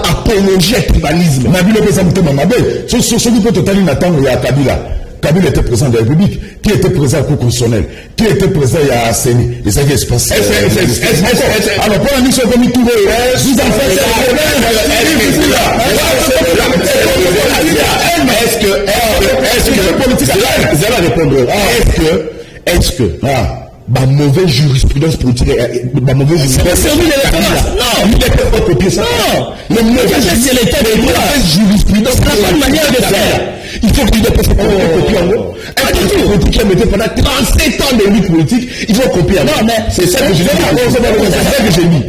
apologie à tribalisme. Nabila peut s'amouter Mamabé. Ce qui peut totalement attendre, il y a Kabila. Kabila était président de la République. Qui était président à la Cour constitutionnelle? Qui était président à CENI? Et ça qui est passé. Alors, pour la mission comme il tourne, vous en faites est-ce que ma mauvaise jurisprudence politique, ma mauvaise jurisprudence. Non, il ne peut pas copier ça. Non, le mauvais c'est l'état de droit. Jurisprudence, c'est la bonne manière de faire. Il faut qu'il ne puisse pas copier en gros. Un parti politique qui a mis pendant 37 ans de lutte politique, il faut copier en gros. Non, mais c'est ça que je dis. C'est ça que j'ai dit.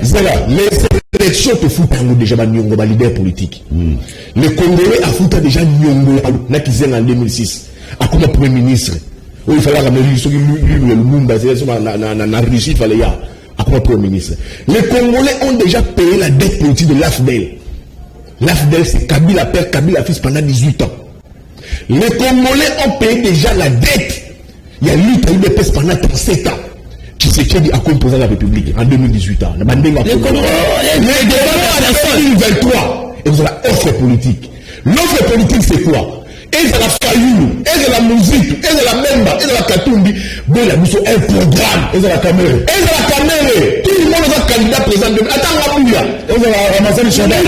Les élections te foutent déjà un Nyongo, un leader politique. Les Congolais a foutu déjà Nyongo, en 2006, à comme premier ministre. Il fallait ramener le monde dans Russie, il fallait y avoir un premier ministre. Les Congolais ont déjà payé la dette politique de l'AFDEL. L'AFDEL, c'est Kabila père, Kabila fils pendant 18 ans. Les Congolais ont payé déjà la dette. Il y a lutte à l'UDPS pendant 37 ans. Qui s'est dit à composer la République en 2018 ans. Les Congolais, en 2023. Et vous avez l'offre politique. L'offre politique, c'est quoi? et de la Fayoulou, et de la musique, et de la Memba, et de la Katumbi, mais la mission un programme, et de la caméra, tout le monde est candidat président de attends la bouilla, et de la Ramazan Chandel,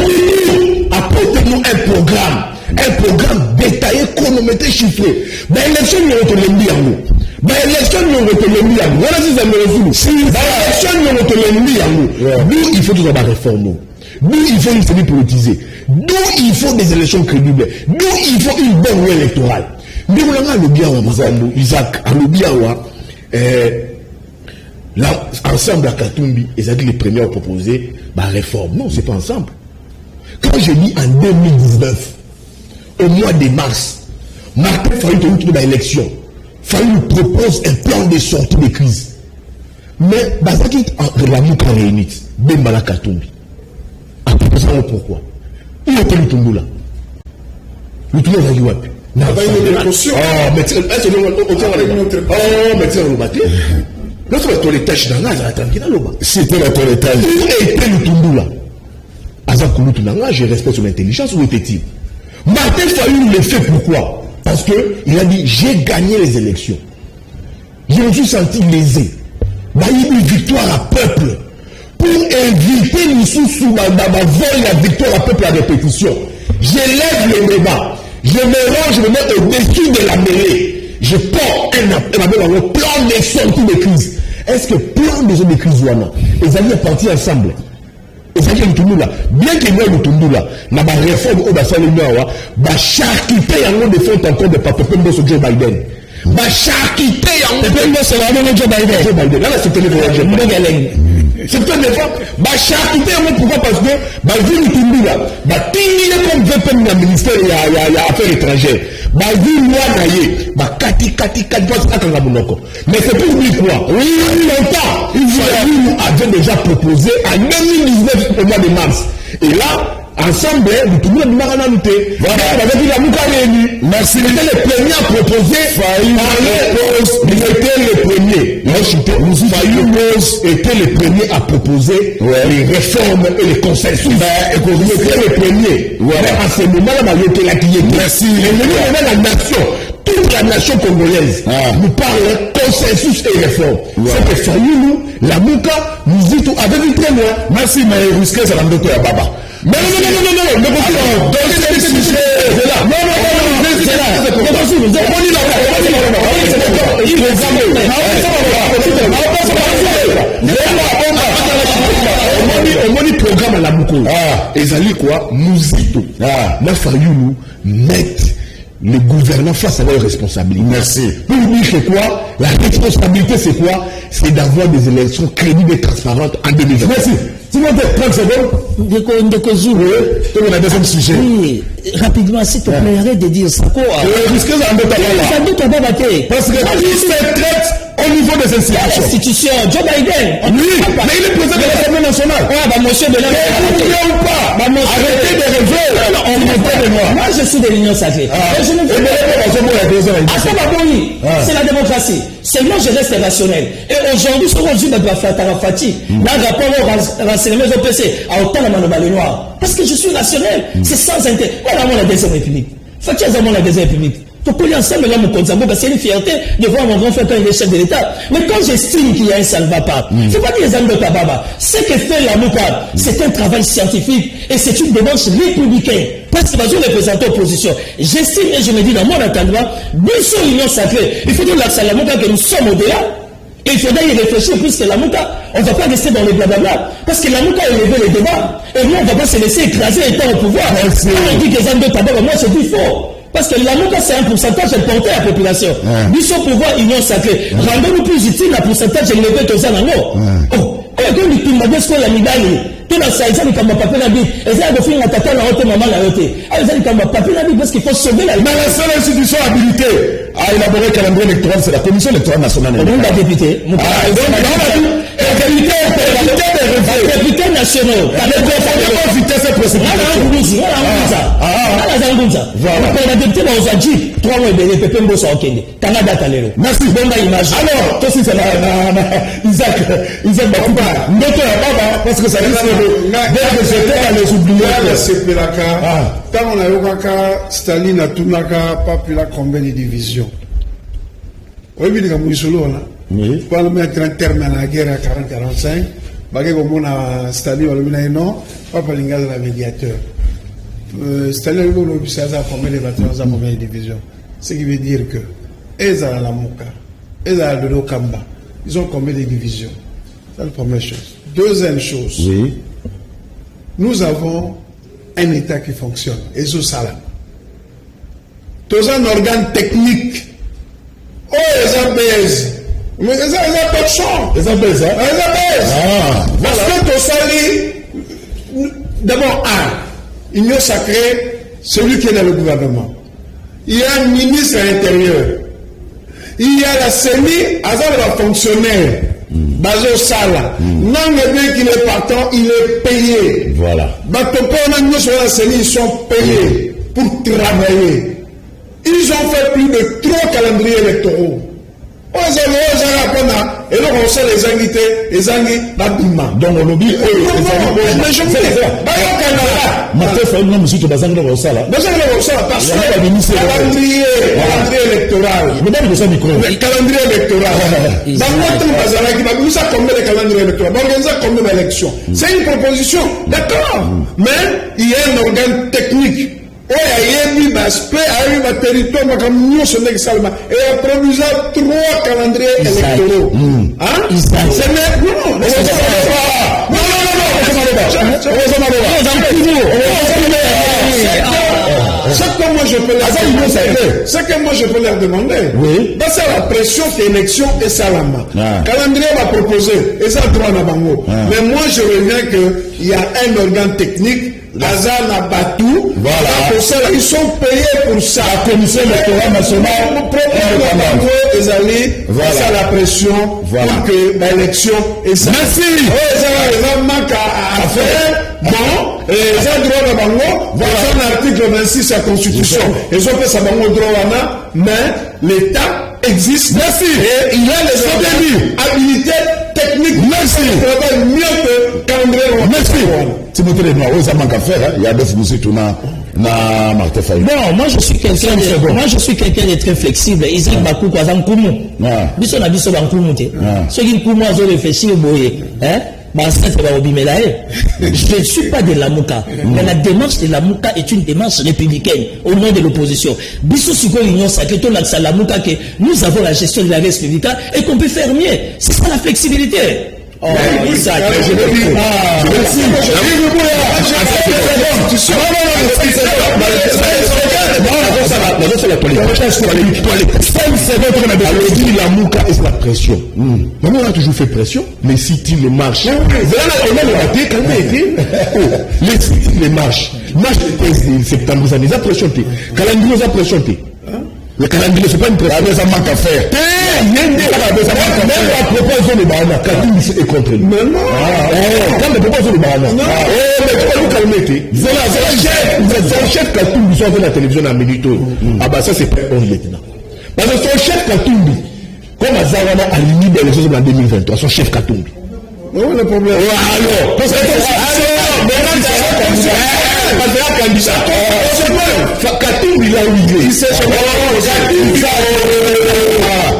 apportez-nous un programme détaillé, chronométré, chiffré. Ben l'élection nous retenons bien nous. Ben l'élection nous retenons bien nous. Voilà si ça me résout. Si l'élection nous retenons bien nous. Nous il faut tout d'abord réformer. Nous il faut une série politisée. Nous il faut des élections crédibles. Nous il faut une bonne loi électorale. Nous on a le bien à Isaac, à le bien l'ensemble à Katumbi, ils ont dit les premiers à proposer la réforme. Non, c'est pas ensemble. Quand je dis en 2019, au mois de mars, Martin Fayoulou est dans l'élection. Fayoulou propose un plan de sortie de crise. Mais, Bazaki, la Mouka réunit, Bembala Katumbi. Après, pourquoi? Il était le Tumboula. Le Tumboula, il y a eu. Il y a une caution. Oh, mais tiens, le matin. Notre toilettage dans l'âge, tranquille, c'était la toilettage. Où était le Tumboula? Je respecte son intelligence. Où était-il? Martin Fayoulou le fait pourquoi? Parce qu'il a dit j'ai gagné les élections. Je me suis senti lésé. Il y a eu une victoire à peuple. Pour éviter nous sous ma vol la victoire à peuple à répétition. Je lève le débat. Je me range, je me mets au-dessus de la mêlée. Je porte un plan de sortie de crise. Est-ce que plan de sortie de crise, ils allaient partir ensemble? Bien que nous le Tundula, la réforme au Bassal Noa, la charquité en de fond encore de Papa Pembo sur Joe Biden. La charquité en de Pembo sur Joe Biden. Là, c'était le Biden. C'est pas des fois, la charquité en pourquoi? Parce que, vu le Tundula, il comme VPN dans le ministère il y a affaires étrangères. Vu moi naïe, kati, mais c'est pour lui quoi? Oui, longtemps. Il avait déjà proposé en 2019 au mois de mars. Et là, ensemble, tout le monde m'a annoncé. Voilà, on avait dit la Mouka réunie. Merci. Il était le premier à proposer. Il était le premier. Fayoulou était le premier à proposer les réformes et les consensus. Il était le premier. Voilà. En ce moment-là, il était là qui était. Merci. Et la nation, toute la nation congolaise, nous parle consensus et réforme. C'est que Fayoulou, la Mouka, nous dit tout avec une très loin. Merci, mais risquez ça dans le à Baba. Non, on programme à la Mouko. Et ça dit quoi? Mouzito. La Fayoulou mettre le gouvernement face à leurs responsabilités. Merci. Pour lui dire que quoi? La responsabilité c'est quoi? C'est d'avoir des élections crédibles et transparentes en 2020. Merci. Tu m'as fait 30 secondes. Ndeko Zulu. Tu m'as deuxième sujet. Oui, rapidement, s'il te plaît, arrête de dire ça. Quoi? Risque ça en parce que c'est traite au niveau des institutions. Institutions. Joe Biden. Oui, mais il est président de l'Assemblée nationale. Monsieur de la ou pas. Arrêtez de rêver. On me de moi. Moi, je suis de l'Union sacrée. Je ne veux pas. C'est la démocratie. Seulement, je reste rationnel. Et aujourd'hui, ce qu'on dit, dans le rapport au renseignement au PC, à autant de Manobalé Noir. Parce que je suis rationnel. C'est sans intérêt. Voilà, moi, la deuxième république. Faut-il la deuxième république? C'est une fierté de voir mon grand frère quand il est chef de l'État. Mais quand j'estime qu'il y a un salvapap, c'est pas des amis de Tababa. Ce que fait la Mouka, c'est un travail scientifique et c'est une démarche républicaine. Parce que nous représentons l'opposition. J'estime et je me dis dans mon entendement, bien sûr, l'Union sacrée, il faut dire à la Mouka que nous sommes au-delà. Et il faudrait y réfléchir puisque la Mouka, on ne va pas rester dans les blablabla. Parce que la Mouka a élevé les débats. Et nous, on ne va pas se laisser écraser étant au pouvoir. Quand on dit que les amis de Tababa, moi, c'est du faux. Parce que la Mouka, c'est un pourcentage porté à la population. Nous sommes pouvoir union sacrée. Rendons-nous plus utile la pourcentage élevé de ça. Oh, et quand tu m'as dit ce qu'on a mis dans tout dans ça, ils ont comme papier la vie. Ils ont fait un tata la haute, maman la haute. Ils ont comme papier la vie parce qu'il faut sauver la vie. Mais la seule institution habilitée à élaborer le calendrier électoral, c'est la Commission électorale nationale. On a député. Députés nationaux. Avec vitesse et procédure. Voilà Zangunza. Voilà. Pour la député, on a dit 3 mois de Pépé Mbosa Okende. Canada Talero. Merci. Bonne image. Alors, toi aussi, c'est Isaac Bakuba. Notez là-bas, parce que ça risque de. Dès que c'était à les oublier. C'est Pelaka. Quand on a eu Kaka, Staline a tout Naka, pas plus la combien de divisions. Oui, mais il y a pas le mettre un terme à la guerre à 40-45. Bagay comme on a Staline, on a non, pas pour l'inga de la médiateur. Staline, on a combien de bataillons, on a combien de divisions. Ce qui veut dire que, Eza la Mouka, Eza de l'Okamba, ils ont combien de divisions. C'est la première chose. Deuxième chose, oui. Nous avons un État qui fonctionne, Ezo Salam. Tous un organe technique. Oh, ils baise. Mais ils ont pas de champ. Ils ont baise, hein? Ils ont baise. Ah, parce que tout ça, d'abord, union sacrée, celui qui est dans le gouvernement. Il y a un ministre à l'intérieur. Il y a la CENI, Azar va fonctionnaire. Bazo Sala. Non, le bien qu'il est partant, il est payé. Voilà. Ils sont payés pour travailler. Ils ont fait plus de 3 calendriers électoraux. Et donc on sait les invités, les anguilles, Babima. Donc on lobby, mais je me dis, Martin Fayoulou, non, monsieur, tu vas en avoir ça là. Parce que le calendrier électoral. Le calendrier électoral. Dans nous avons combien de calendrier électoral? Organiser combien d'élections? C'est une proposition, d'accord. Mais il y a un organe technique. Il y a eu un aspect, il y a eu un territoire, et il a produit 3 calendriers électoraux. Hein? C'est non, c'est que moi je peux leur demander. Oui. C'est la pression que l'élection est Salama. Calendrier va proposer, et ça droit à Bango. Mais moi je reviens qu'il y a un organe technique. Lazare n'a pas tout. Voilà. Ils sont payés pour ça. La commission électorale nationale. Les alliés, ça la pression pour que l'élection est ça. Merci. Ils ont manque à faire. Bon, ils ont droit à Bango. Voilà l'article 26 de la Constitution. Ils ont fait ça Bango droit mais l'État existe. Merci. Et il y a les habilités techniques. Merci. Ils travaillent mieux que calendrier. Merci. Timothée Lenoir, ça manque à faire. Il y a des musiques qui na Martin Fayoulou. Non, moi je suis quelqu'un de très flexible. Isaac Bakou kwa Zankumu. Biso na biso Zankumu te. Ceux qui Nkumu a réfléchi au boye, hein? Je ne suis pas de Lamouka, mais la démarche de Lamouka est une démarche républicaine au nom de l'opposition. Biso Suko l'Union Sacrée, tout l'accès à Lamouka que nous avons la gestion de la res publique et qu'on peut faire mieux. C'est ça la flexibilité. Oh, Isaac, je veux dire. Merci. La Mouka et la pression. Maman a toujours fait pression. Les sites, les marches. Les sites, les marches. Marche de septembre, ça les a pressionné. Calendrier a pressionné. Le calendrier, c'est pas une pression. Ça manque à faire. Même la proposition de Bahana, Katumbi est contre lui. Mais non. Quand la proposition de Bahana. Mais tu vas nous calmer. Son chef Katumbi sort de la télévision à Milito. Ah bah ça c'est pas un lieutenant. Parce que son chef Katumbi, comme Azawana a limité les choses en 2023, son chef Katumbi. Oui, le problème. Alors, parce que Katumbi là où il est.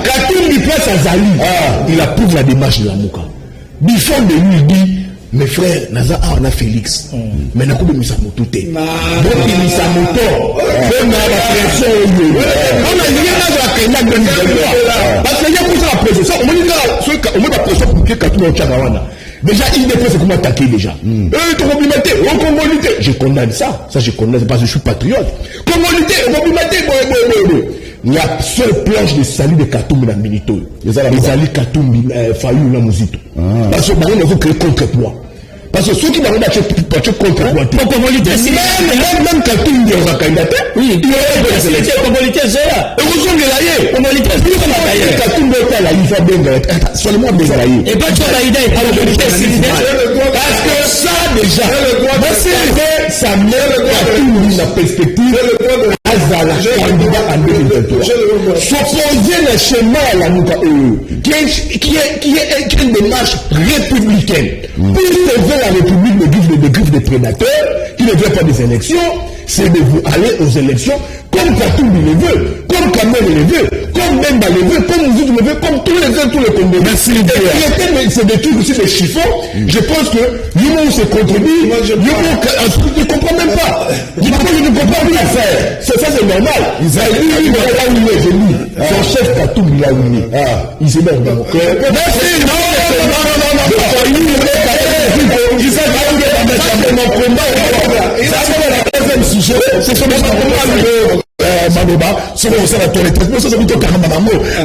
Katumbi place à Zali. Il approuve la démarche de la Mouka. Bifon de lui dit, mes frères, Naza on a Félix. Mais n'a pas de Misamoto. Donc il Misamoto. On a la pression. On a rien à faire. Parce qu'il y a pour ça la pression. On met la pression pour que Katumbi au Tchagawana. Déjà, il ne peut comment attaquer déjà. Communauté, communauté. Je condamne ça. Ça, je condamne parce que je suis patriote. Communauté, il y a seule planche de salut de Katumbi dans Milito. Les alliés Katumbi, Fayoulou, la Mouzito. Parce que maintenant, on veut créer contre moi. Parce que ceux qui m'ont battu contre moi, même Katumbi est un candidat. Oui, il est un communauté, c'est là. Et vous avez l'aïe. Communauté, c'est Katumbi est à la IFA Benga. Seulement des aïe. Et pas de l'idée. Parce que ça, déjà, ça met le droit de Katumbi la perspective Azala candidat en 2023. S'opposer le chemin à la Mouka qui est une démarche républicaine pour sauver la République des griffes des prédateurs qui ne veulent pas des élections, c'est de vous aller aux élections comme Katumbi le veut, comme Kamel le veut, comme Bemba le veut, comme Mouzou le veut, comme tous les autres, tous les Congolais. Merci. C'est des trucs aussi, des chiffons. Je pense que Youmou se contredit. Youmou, je ne comprends même pas. Je ne comprends plus l'affaire. Ça, c'est normal. Il est là où il est venu. Son chef Katumbi là où il est. Il s'est mis dans mon cœur. Merci. Non. C'est son Manoba, c'est la toilette.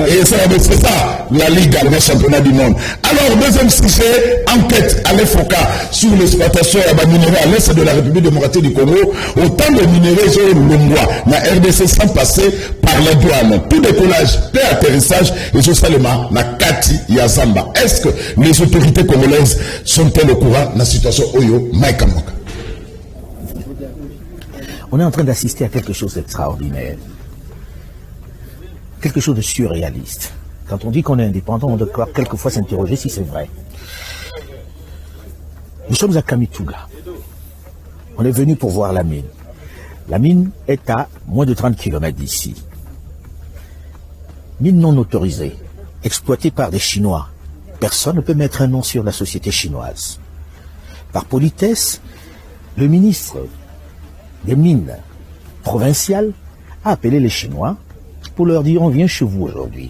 Et c'est ça, la Ligue, le championnat du monde. Alors, deuxième sujet, enquête à l'EFOCA sur l'exploitation des minéraux à l'est de la République démocratique du Congo. Autant de minéraux sur le Lombois, la RDC sans passer par les douanes. Tout décollage, paix atterrissage, et socialement, la Kati Yazamba. Est-ce que les autorités congolaises sont-elles au courant de la situation Oyo Maïkamoka? On est en train d'assister à quelque chose d'extraordinaire, quelque chose de surréaliste. Quand on dit qu'on est indépendant, on doit quelquefois s'interroger si c'est vrai. Nous sommes à Kamituga. On est venu pour voir la mine. La mine est à moins de 30 km d'ici. Mine non autorisée, exploitée par des Chinois. Personne ne peut mettre un nom sur la société chinoise. Par politesse, le ministre des mines provinciales a appelé les Chinois pour leur dire on vient chez vous aujourd'hui.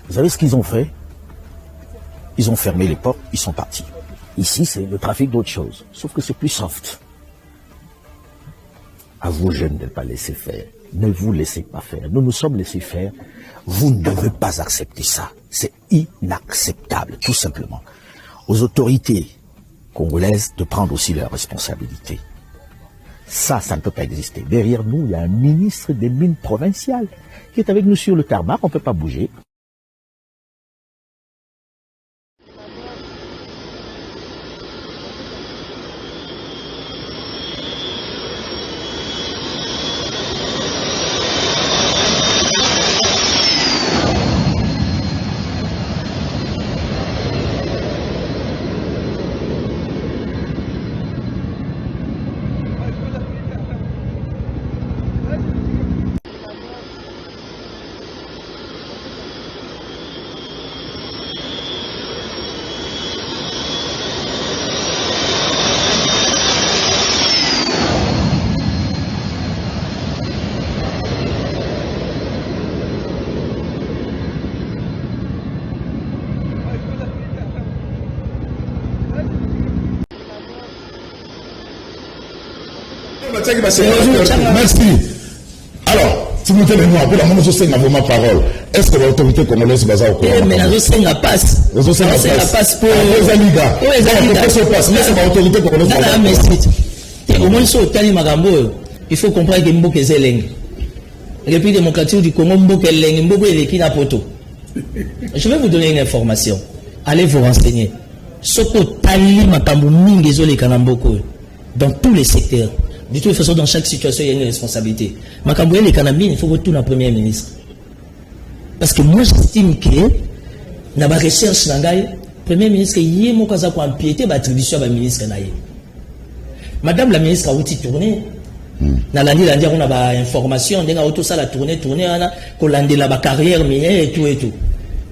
Vous savez ce qu'ils ont fait? Ils ont fermé les portes, ils sont partis. Ici c'est le trafic d'autre chose, sauf que c'est plus soft. À vous jeunes de ne pas laisser faire, ne vous laissez pas faire, nous nous sommes laissés faire, vous ne devez pas accepter ça, c'est inacceptable tout simplement. Aux autorités congolaises de prendre aussi leurs responsabilités. Ça ne peut pas exister. Derrière nous, il y a un ministre des mines provinciales qui est avec nous sur le tarmac, on ne peut pas bouger. Merci. Alors, si vous tenez moi, pour la moment, je sais que ma parole. Est-ce que l'autorité congolaise se base au courant? Mais la Russie n'a pas. La Russie n'a pas pour les Aligas. Oui, les Aligas. C'est l'autorité congolaise. Au moins, sur Tali Magambo, il faut comprendre que Mboke Zeleng. La République démocratique du Congo, Mboke Zeleng, Mboke Elekina Poto. Je vais vous donner une information. Allez vous renseigner. Soko Tali Makambo Mingezo les Kanamboko. Dans tous les secteurs. De toute façon, dans chaque situation, il y a une responsabilité. Makamboué les Kanabines, il faut retourner à Premier ministre. Parce que moi, j'estime que, dans ma recherche, Premier ministre, il y a un empiété l'attribution à ministre. Madame la ministre a aussi tourné. Dans l'année, on a une information, on a tout ça, la tournée, on a la carrière et tout et tout.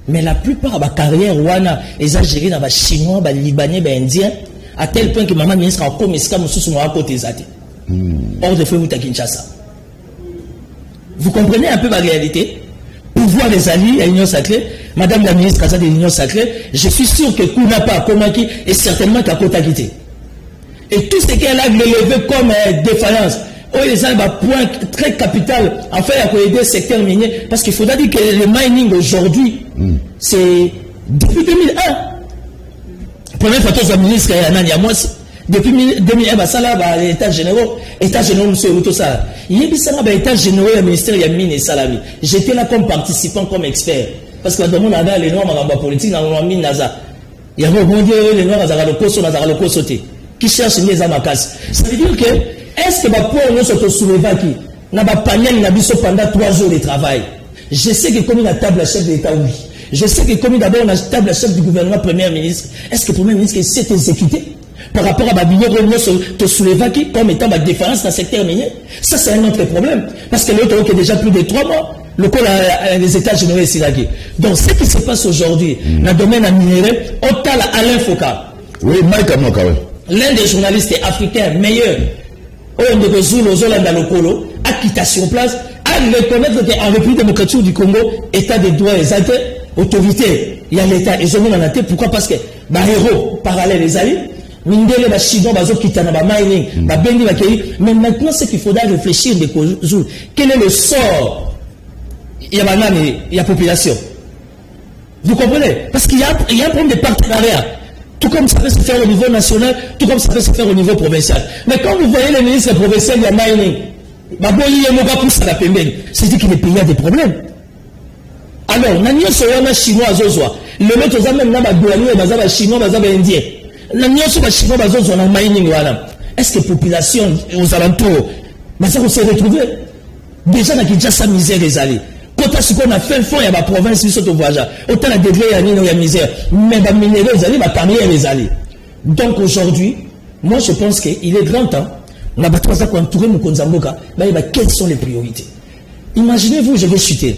Mais la plupart de la carrière, on a géré dans les Chinois, les Libanais, les Indiens, à tel point que maman ministre a commis ce qu'on a côté ça. Hors de feu à Kinshasa. Vous comprenez un peu ma réalité? Pouvoir des alliés à l'Union sacrée, madame la ministre Kazan de l'Union sacrée, je suis sûr que Kounapa, Komaki est certainement qu'à Kota Kité. Et tout ce qu'elle a levé comme défaillance, les a un point très capital en fait à aider le secteur minier. Parce qu'il faudra dire que le mining aujourd'hui, c'est depuis 2001. Première fois que le ministre depuis 2001, ça là, l'État général, monsieur tout ça. Il y a l'État général, le ministère de la Mine et Salami. J'étais là comme participant, comme expert. Parce que dans le monde, on a les noirs, on a politique, on a mine NASA. Il y a beaucoup de les noirs, on a le coso sauté. Qui cherchent les amakas. Ça veut dire que Est-ce que nous sommes soulevés qui n'a pas panier pendant 3 jours de travail? Je sais que comme il a table à chef de l'État, oui. Je sais que comme d'abord on a table à chef du gouvernement, Premier ministre, est-ce que le Premier ministre s'est exécuté par rapport à Babino te soulever qui comme étant ma défense dans le secteur minier? Ça c'est un autre problème. Parce que l'autre est déjà plus de 3 mois. Le col les États généraux ici. Donc ce qui se passe aujourd'hui dans le domaine minéré, on t'a Alain Foucault. Oui, Mike Amoka. L'un des journalistes africains meilleurs, on de Zoul aux Hollandais Locolo, a quitté sur place, à reconnaître qu'en République démocratique du Congo, État des droits et autorité, il y a l'État, ils ont mis dans la tête. Pourquoi? Parce que, héros, parallèle les alliés, Mindele, Chidon, Bazo, Kitana, Mining, Bendi, mais maintenant, c'est qu'il faudra réfléchir de Zoul. Quel est le sort? Il y a la population. Vous comprenez? Parce qu'il y a un problème de partenariat. Tout comme ça peut se faire au niveau national, tout comme ça peut se faire au niveau provincial. Mais quand vous voyez les ministres provinciaux, il y a mining. C'est-à-dire que les pays ont des problèmes. Alors, nous sommes chinois, le autre même les chinois, les indiens. Nous chinois, mining. Est-ce que la population aux alentours, ça va se retrouver? Déjà, il y a déjà sa misère les alliés. Quand on a fait le fond, il y a la province, il y a autant de degrés, il y a misère. Mais les minéraux, les alliés, parmi les alliés. Donc aujourd'hui, moi je pense qu'il est grand temps. On a besoin de entourer mon Konzamboka. Quelles sont les priorités? Imaginez-vous, je vais chuter.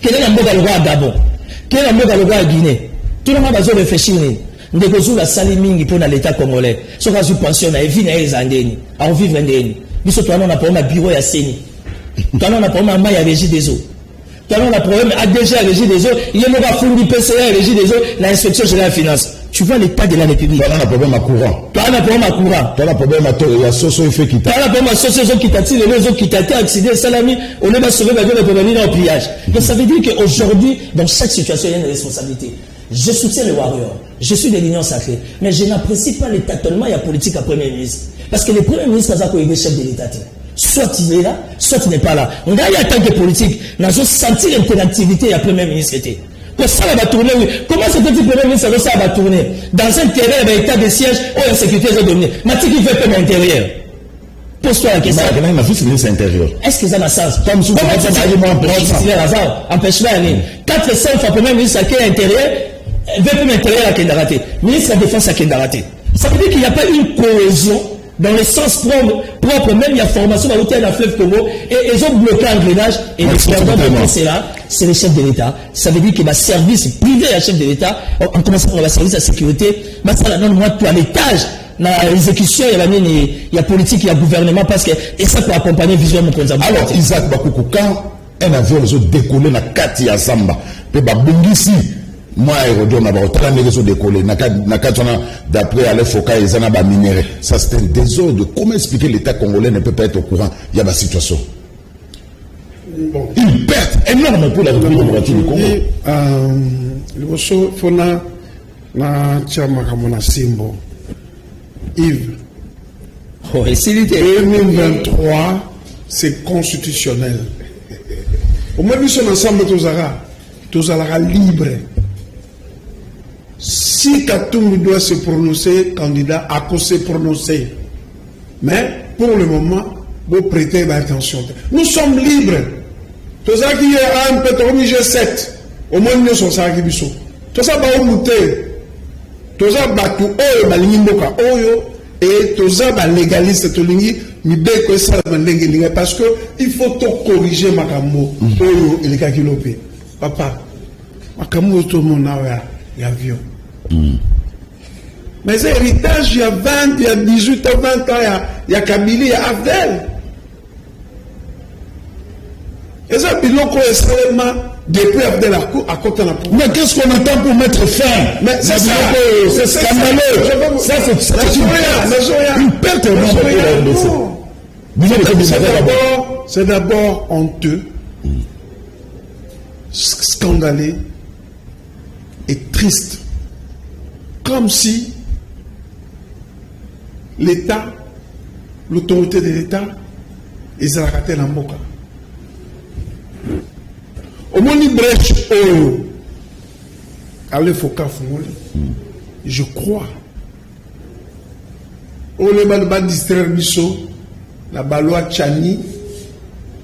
Quel est le roi à Gabon? Quel est le roi à Guinée? Tout le monde a besoin de réfléchir. Nous devons la saliming pour l'État congolais. Si on a une pension, on a une vie, on vivre en Déni. Nous sommes un bureau à Séni. Nous avons un problème à la régie des eaux. Nous avons un problème à déjà la régie des eaux. Il y a un fonds d'IPCA, la régie des eaux, l'inspection générale des finances. Tu vois l'état de la République. Tu as un problème à courant. Tu as un problème à courant. Tu as un problème à socio-effet qui t'a. Tu as un problème à socio-effet qui t'a tiré, les autres qui t'a accident, salami, on est sauvé la vie de venir en pillage. Donc ça veut dire qu'aujourd'hui, dans chaque situation, il y a une responsabilité. Je soutiens les warriors. Je suis de l'Union sacrée. Mais je n'apprécie pas les tâtonnements et la politique à Premier ministre. Parce que le Premier ministre n'a pas été chef de l'État. Soit il est là, soit il n'est pas là. On a en tant que politique, nous avons senti l'interactivité à Premier ministre. Pour ça, va tourner, oui. Comment ce petit Premier ministre ça va tourner? Dans un terrain, il y a état de siège, où la sécurité est dominée. Matique, il fait comme l'intérieur. Pose-toi la question. Est-ce que ça a sens? Comme souvent, empêche-moi d'aller. 4-5 fois Premier ministre à l'intérieur, veut comme l'intérieur à Kendaraté. Ministre de la Défense à Kendaraté. Ça veut dire qu'il n'y a pas une cohésion. Dans le sens propre, même il y a formation à l'hôtel à Fleuve Congo et ils ont bloqué un grenage et le président c'est là, c'est le chef de l'État. Ça veut dire que le service privé à chef de l'État, en commençant par le service de la sécurité, ça la donne moi tout à l'étage. Dans l'exécution, il y a politique, il y a gouvernement, parce que, et ça pour accompagner vision de mon Alors, Isaac Bakoukou, quand un avion les autres décollé dans Kati à Samba, puis Bungisi, moi, aérodrome, on a décollé. D'après Alain Foucault, ils ont minéré. Ça, c'est un désordre. Comment expliquer l'État congolais ne peut pas être au courant? Il y a ma situation. Bon. Une perte énorme pour la République démocratique du Congo. Il faut na Tchamakhamona Simbo. Yves. 2023, c'est constitutionnel. Au moins, nous sommes ensemble, tous libre. Si Katoum doit se prononcer, candidat a qu'à se prononcer. Mais pour le moment, vous prêtez attention. Nous sommes libres. Tout ça qui est un pétrole G7, au moins nous sommes ça qui sont. Tout ça va monter. Tout ça va tout haut, et tout ça va légaliser tout le parce que il faut tout corriger ma camo. Et les cas qui l'ont fait. Papa, ma camo tout le monde il y a avion. Mais c'est héritage, il y a 20, il y a 18 ans, 20 ans, il y a Kabylie, il y a Abdel. Et ça, il y a seulement depuis Abdel à côté de la pouvoir. Mais qu'est-ce qu'on attend pour mettre fin? Mais c'est ça, c'est scandaleux. Ça, c'est une perte énorme. C'est d'abord honteux, scandaleux et triste. Comme si l'État, l'autorité de l'État, ils ont raté la mboka. Au moins, il brèche allez, faut qu'à je crois. On ne va pas distraire Misso, la baloi Chani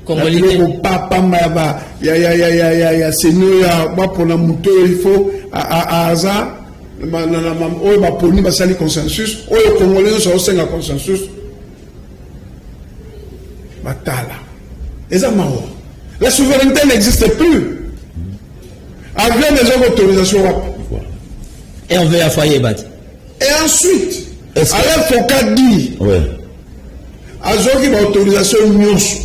Congolais. Papa Maba, ya seigneur ya pour la moto il faut à hasard on va pour nous basali consensus on les Congolais sont au un consensus batala et ça la souveraineté n'existe plus avec les autorisations et on veut affailler battre et ensuite alors faut qu'à dire ouais azoki ba autorisation nyonso.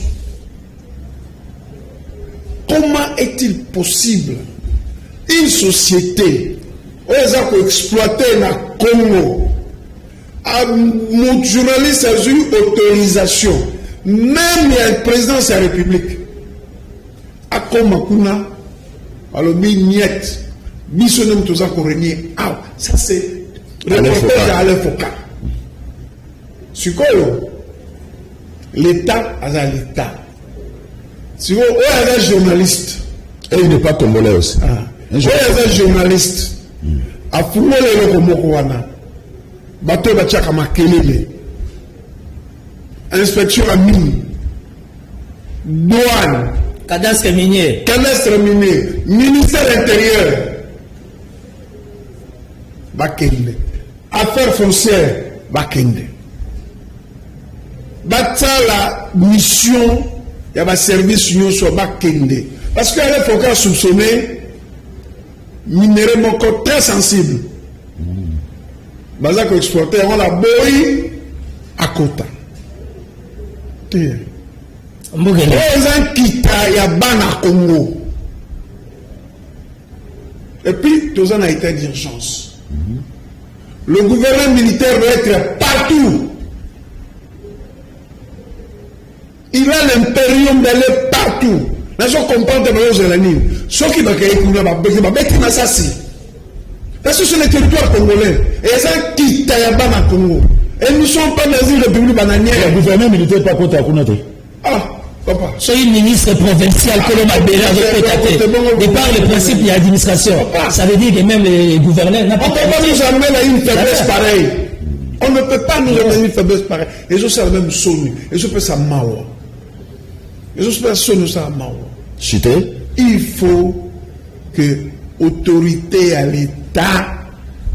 Comment est-il possible une société où ils ont exploité la Congo, mon journaliste a eu autorisation, même le président de la République, à Komakuna, alors Bignet, Bissonem Toza Korénier, ça c'est reportage à Alain Foucault. C'est quoi l'État a l'État. Si vous êtes un journaliste, et il n'est pas congolais aussi. Vous êtes un journaliste, à Fumole le Komokowana, Bateau Bachaka Makelele, inspection à mine, douane, cadastre minier, ministère intérieur, Bakende, affaires foncières, Bakende. Batsa la mission. Il y a un service sur Bakende. Parce qu'il faut qu'on soupçonne minerai très sensible. Bazako exporté, on a boy à Kota. On a quitté ya Bana Congo. Et puis, tous en a été d'urgence. Le gouvernement militaire doit être partout. Il a l'impérium d'aller partout. Là, je comprends que les Zélaniens, ceux qui vont s'assis. Parce que c'est le territoire congolais. Et ça qui Tayaba na Congo. Et nous ne sommes pas dans une république bananière. Le gouvernement militaire pas contre Akunate. Ah, papa. Soyez ministre provincial, Colomba Béla, de par le principe de l'administration. Ça veut dire que même les gouverneurs n'ont pas. On ne peut pas nous amener à une faiblesse pareille. On ne peut pas nous amener à une faiblesse pareille. Et je sais la même sonne. Et je peux ça mawa. Il faut que l'autorité à l'État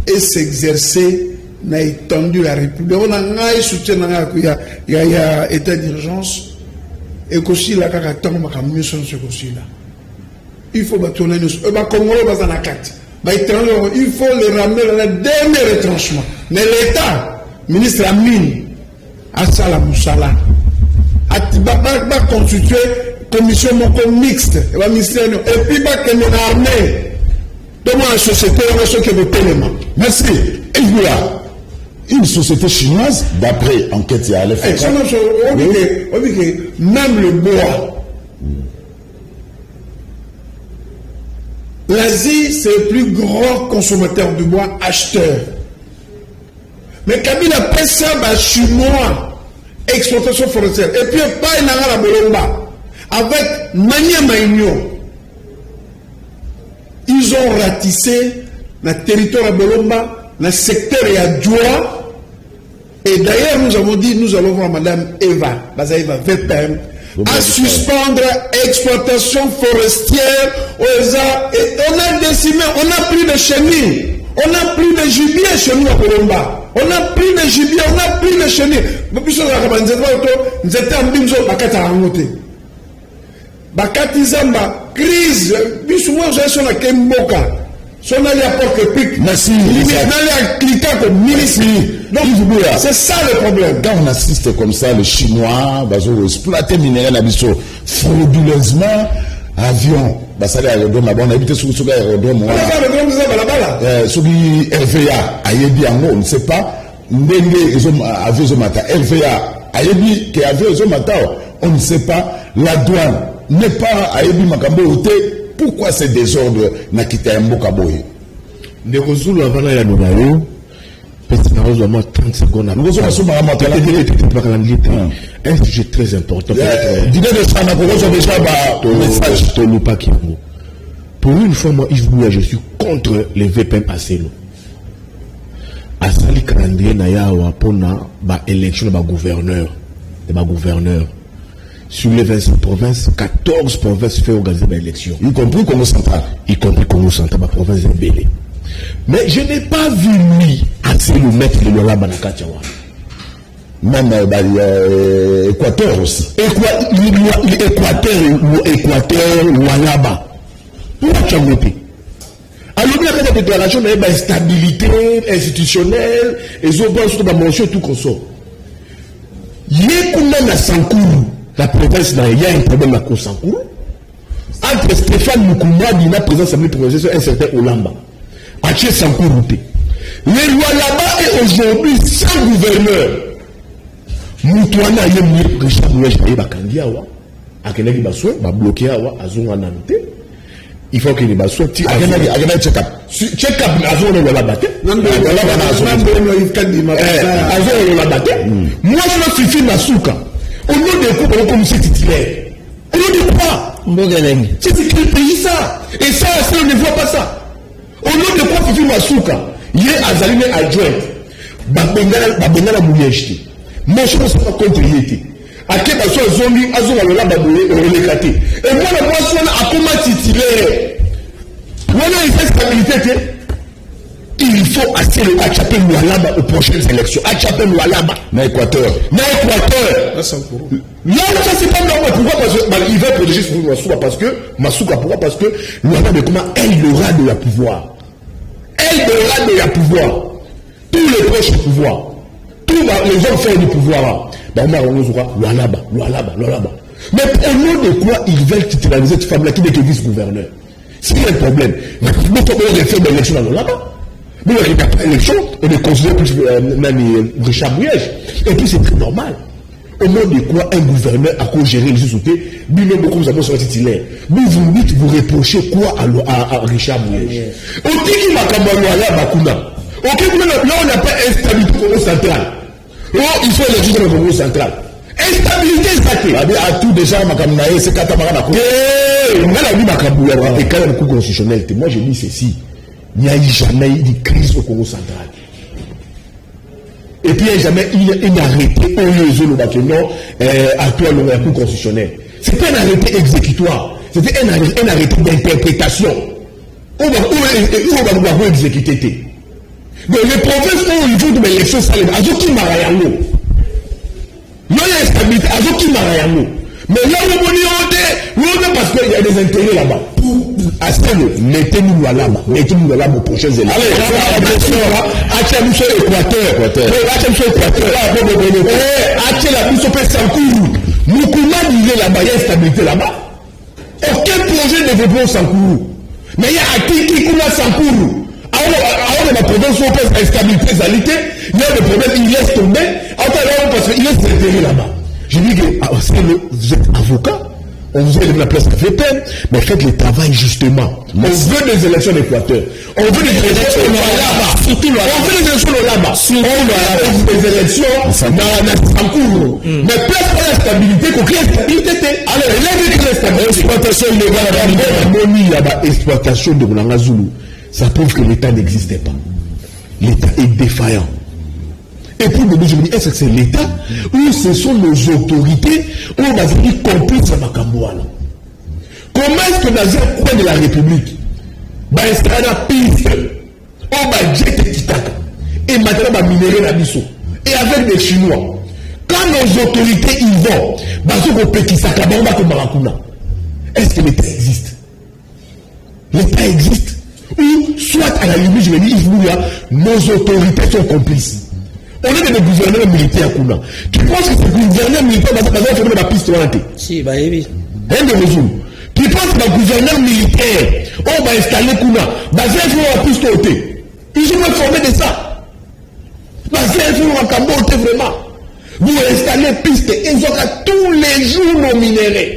et s'exercer dans l'étendue de la République. On a un soutien il y a état d'urgence et aussi la caractère mieux sur ce là. Il faut bâtonner il faut les ramener dans le dernier retranchement. Mais l'État, ministre Amine, Assala Moussala, va constituer commission mixte et puis va que mon armée dans la société on a ce qui veut tellement. Merci. Et voilà une société chinoise d'après enquête à l'effet. Même le bois, l'Asie c'est le plus grand consommateur de bois acheteur. Mais Kabila paie ça chinois. Exploitation forestière. Et puis, pas une la Bolomba. Avec Mania Maïnio. Ils ont ratissé le territoire de Bolomba, le secteur et Djoua. Et d'ailleurs, nous avons dit, nous allons voir Madame Eva, Bazaïva VPM, à suspendre l'exploitation forestière et on a décimé, on n'a plus de chenilles. On n'a plus de gibier chez nous à Bolomba. On n'a plus de gibier, on n'a plus de chenilles. Nous étions en Bimzo, Bakati a remonté. Bakati Zamba, crise, bisouan, j'ai son à Kemboka. Son allé à Porte-Pic. Merci. N'allez à cliquer comme ministre. Donc, c'est ça le problème. Quand on assiste comme ça, les Chinois, ils exploitent les minéraux frauduleusement. Avion, ça aérodrome là-bas, on a habité sur l'aérodrome. Sur RVA, Ayebi Ango, on ne sait pas. Ndenge, avion Zomata, RVA, Ayebi, qui avion Zomata, on ne sait pas. La douane n'est pas Ayebi Makambo Ote. Pourquoi ces désordres n'a quitté un Mokaboy? Ne Rozoulou avant la Nonayo, parce que nous avons 30 secondes. Nous avons un sujet très important. Pour une fois, moi, je suis contre les VPN à Seno. À Sali Calendrier Nayawa pour la élection de gouverneur. et ma gouverneur. Sur les 25 provinces, 14 provinces fait organiser des élections. Y compris Congo central. Y compris Congo central, ma province est belle. Mais je n'ai pas vu lui assez le mettre de Lola Banakatiawa. Même Équateur aussi. Équateur, Walaba. Pourquoi tu as voté? Alors, il y a une déclaration de stabilité institutionnelle, et ils ont besoin de mention tout comme ça. Il y a Sankourou, la province, il y a un problème à Sankourou. Entre Stéphane Moukouma, Dina, président de l'Assemblée provinciale, et un certain Olamba. Aché Sankourou. Le Walaba est aujourd'hui sans gouverneur. Moutouana, il y a un Richard Mouèche, il y a un candidat, Akenaki Basoué, il va bloquer Azonga Nanté. Il faut qu'il y ait des choses. Akenaki check-up. Check-up, Azonga Walaba. Moi, je me suis fait Masuka. Au nom des coups, on comme c'est titulaire. Au nom de quoi? C'est quel pays ça? Et ça, on ne voit pas ça. Au nom de quoi Fifi Masuka? Il est Azaline adjoint. Babengala Mouyeshti. Moi, je ne sais pas contre l'été. À quel point Zombie, Azonga Lola Baboulé, Olekate. Et moi, la personne a comment titulaire. Voilà, il fait stabilité. Il faut assez le Achapé Oualaba aux prochaines élections. Achapé Oualaba. Mais Équateur. Là, ça c'est pas normal. Pourquoi? Parce qu'il veut protéger son Masuka. Parce que Masuka, pourquoi? Parce que Oualaba, comment elle aura de la pouvoir. Elle aura de la pouvoir. Tous les proches du pouvoir. Tous les hommes forts du pouvoir. Mais au nom de quoi ils veulent titulariser cette femme-là qui n'est que vice-gouverneur? C'est un problème. Mais nous pouvons faire des élections dans là-bas. Mais il n'y a pas d'élection, on est considéré plus même Richard Mouèche. Et puis c'est très normal. Au nom de quoi un gouverneur a co-géré les sociétés, lui-même beaucoup vous avez sur titulaire. Mais vous dites, vous reprochez quoi à Richard Mouèche? Au Tiki Makambano à Bakuna. Ok, là on n'a pas instabilité au Congo central. Oh, il faut élection dans le Congo central. Instabilité, ça à tout déjà, Makamnae, c'est Katamara. On a vu Makambouya, et quand même le coup constitutionnel, moi je dis ceci. Il n'y a jamais eu de crise au Congo central. Et puis il n'y a jamais eu un arrêté à toi le coup constitutionnel. C'était un arrêté exécutoire. C'était un arrêté d'interprétation. Où on va exécuter. Mais les provinces où il faut de l'élection, ça les Azoki Marayango. Il y a instabilité, Azoki Marayango. Mais là, on parce qu'il y a des intérêts là-bas. Mettez-nous là-bas. Mettez-nous là-bas aux prochaines élections. Allez, Équateur. Moukouma disait là-bas, il y a stabilité là-bas. Aucun projet de développement Sankourou. Mais il y a Akiki Kouna Sankourou. Alors, la province où on peut instabilité, il y a des problèmes, il laisse tomber. Parce qu'il laisse s'intégrer là-bas. Je dis que vous êtes avocat, on vous a donné la place à faire, mais faites le travail justement. On veut des élections d'Équateur. On veut des élections là-bas. Surtout là-bas. On veut des élections là-bas. On veut des élections dans Sankourou. Mais place pas la stabilité, qu'on crée la stabilité. Alors, là, il y a la stabilité. Exploitation illégale. Exploitation de Boulanga Zulu. Ça prouve que l'État n'existait pas. L'État est défaillant. Et puis, je me dis, est-ce que c'est l'État ou ce sont nos autorités où on va venir complice à Makambouana? Comment est-ce que dans un coin de la République, bah, est-ce qu'il y a une piste, on va jeter Kitaka et maintenant, on va minérer la Bissau et avec des Chinois? Quand nos autorités y vont, bah, ce qu'on peut Kisaka, bah, on va comme Marakuna. Est-ce que l'État existe? L'État existe? Ou soit à la limite, je me dis, nos autorités sont complices. On est des gouverneurs militaires. Tu penses que c'est gouverneur militaire va faire la piste là? Si, bah oui. Tu penses que le gouverneur militaire, on va installer Kuna, va faire la piste au thé. Ils sont informés de ça. Va faire un cambo au thé vraiment. Vous installez piste, ils ont tous les jours nos minéraux.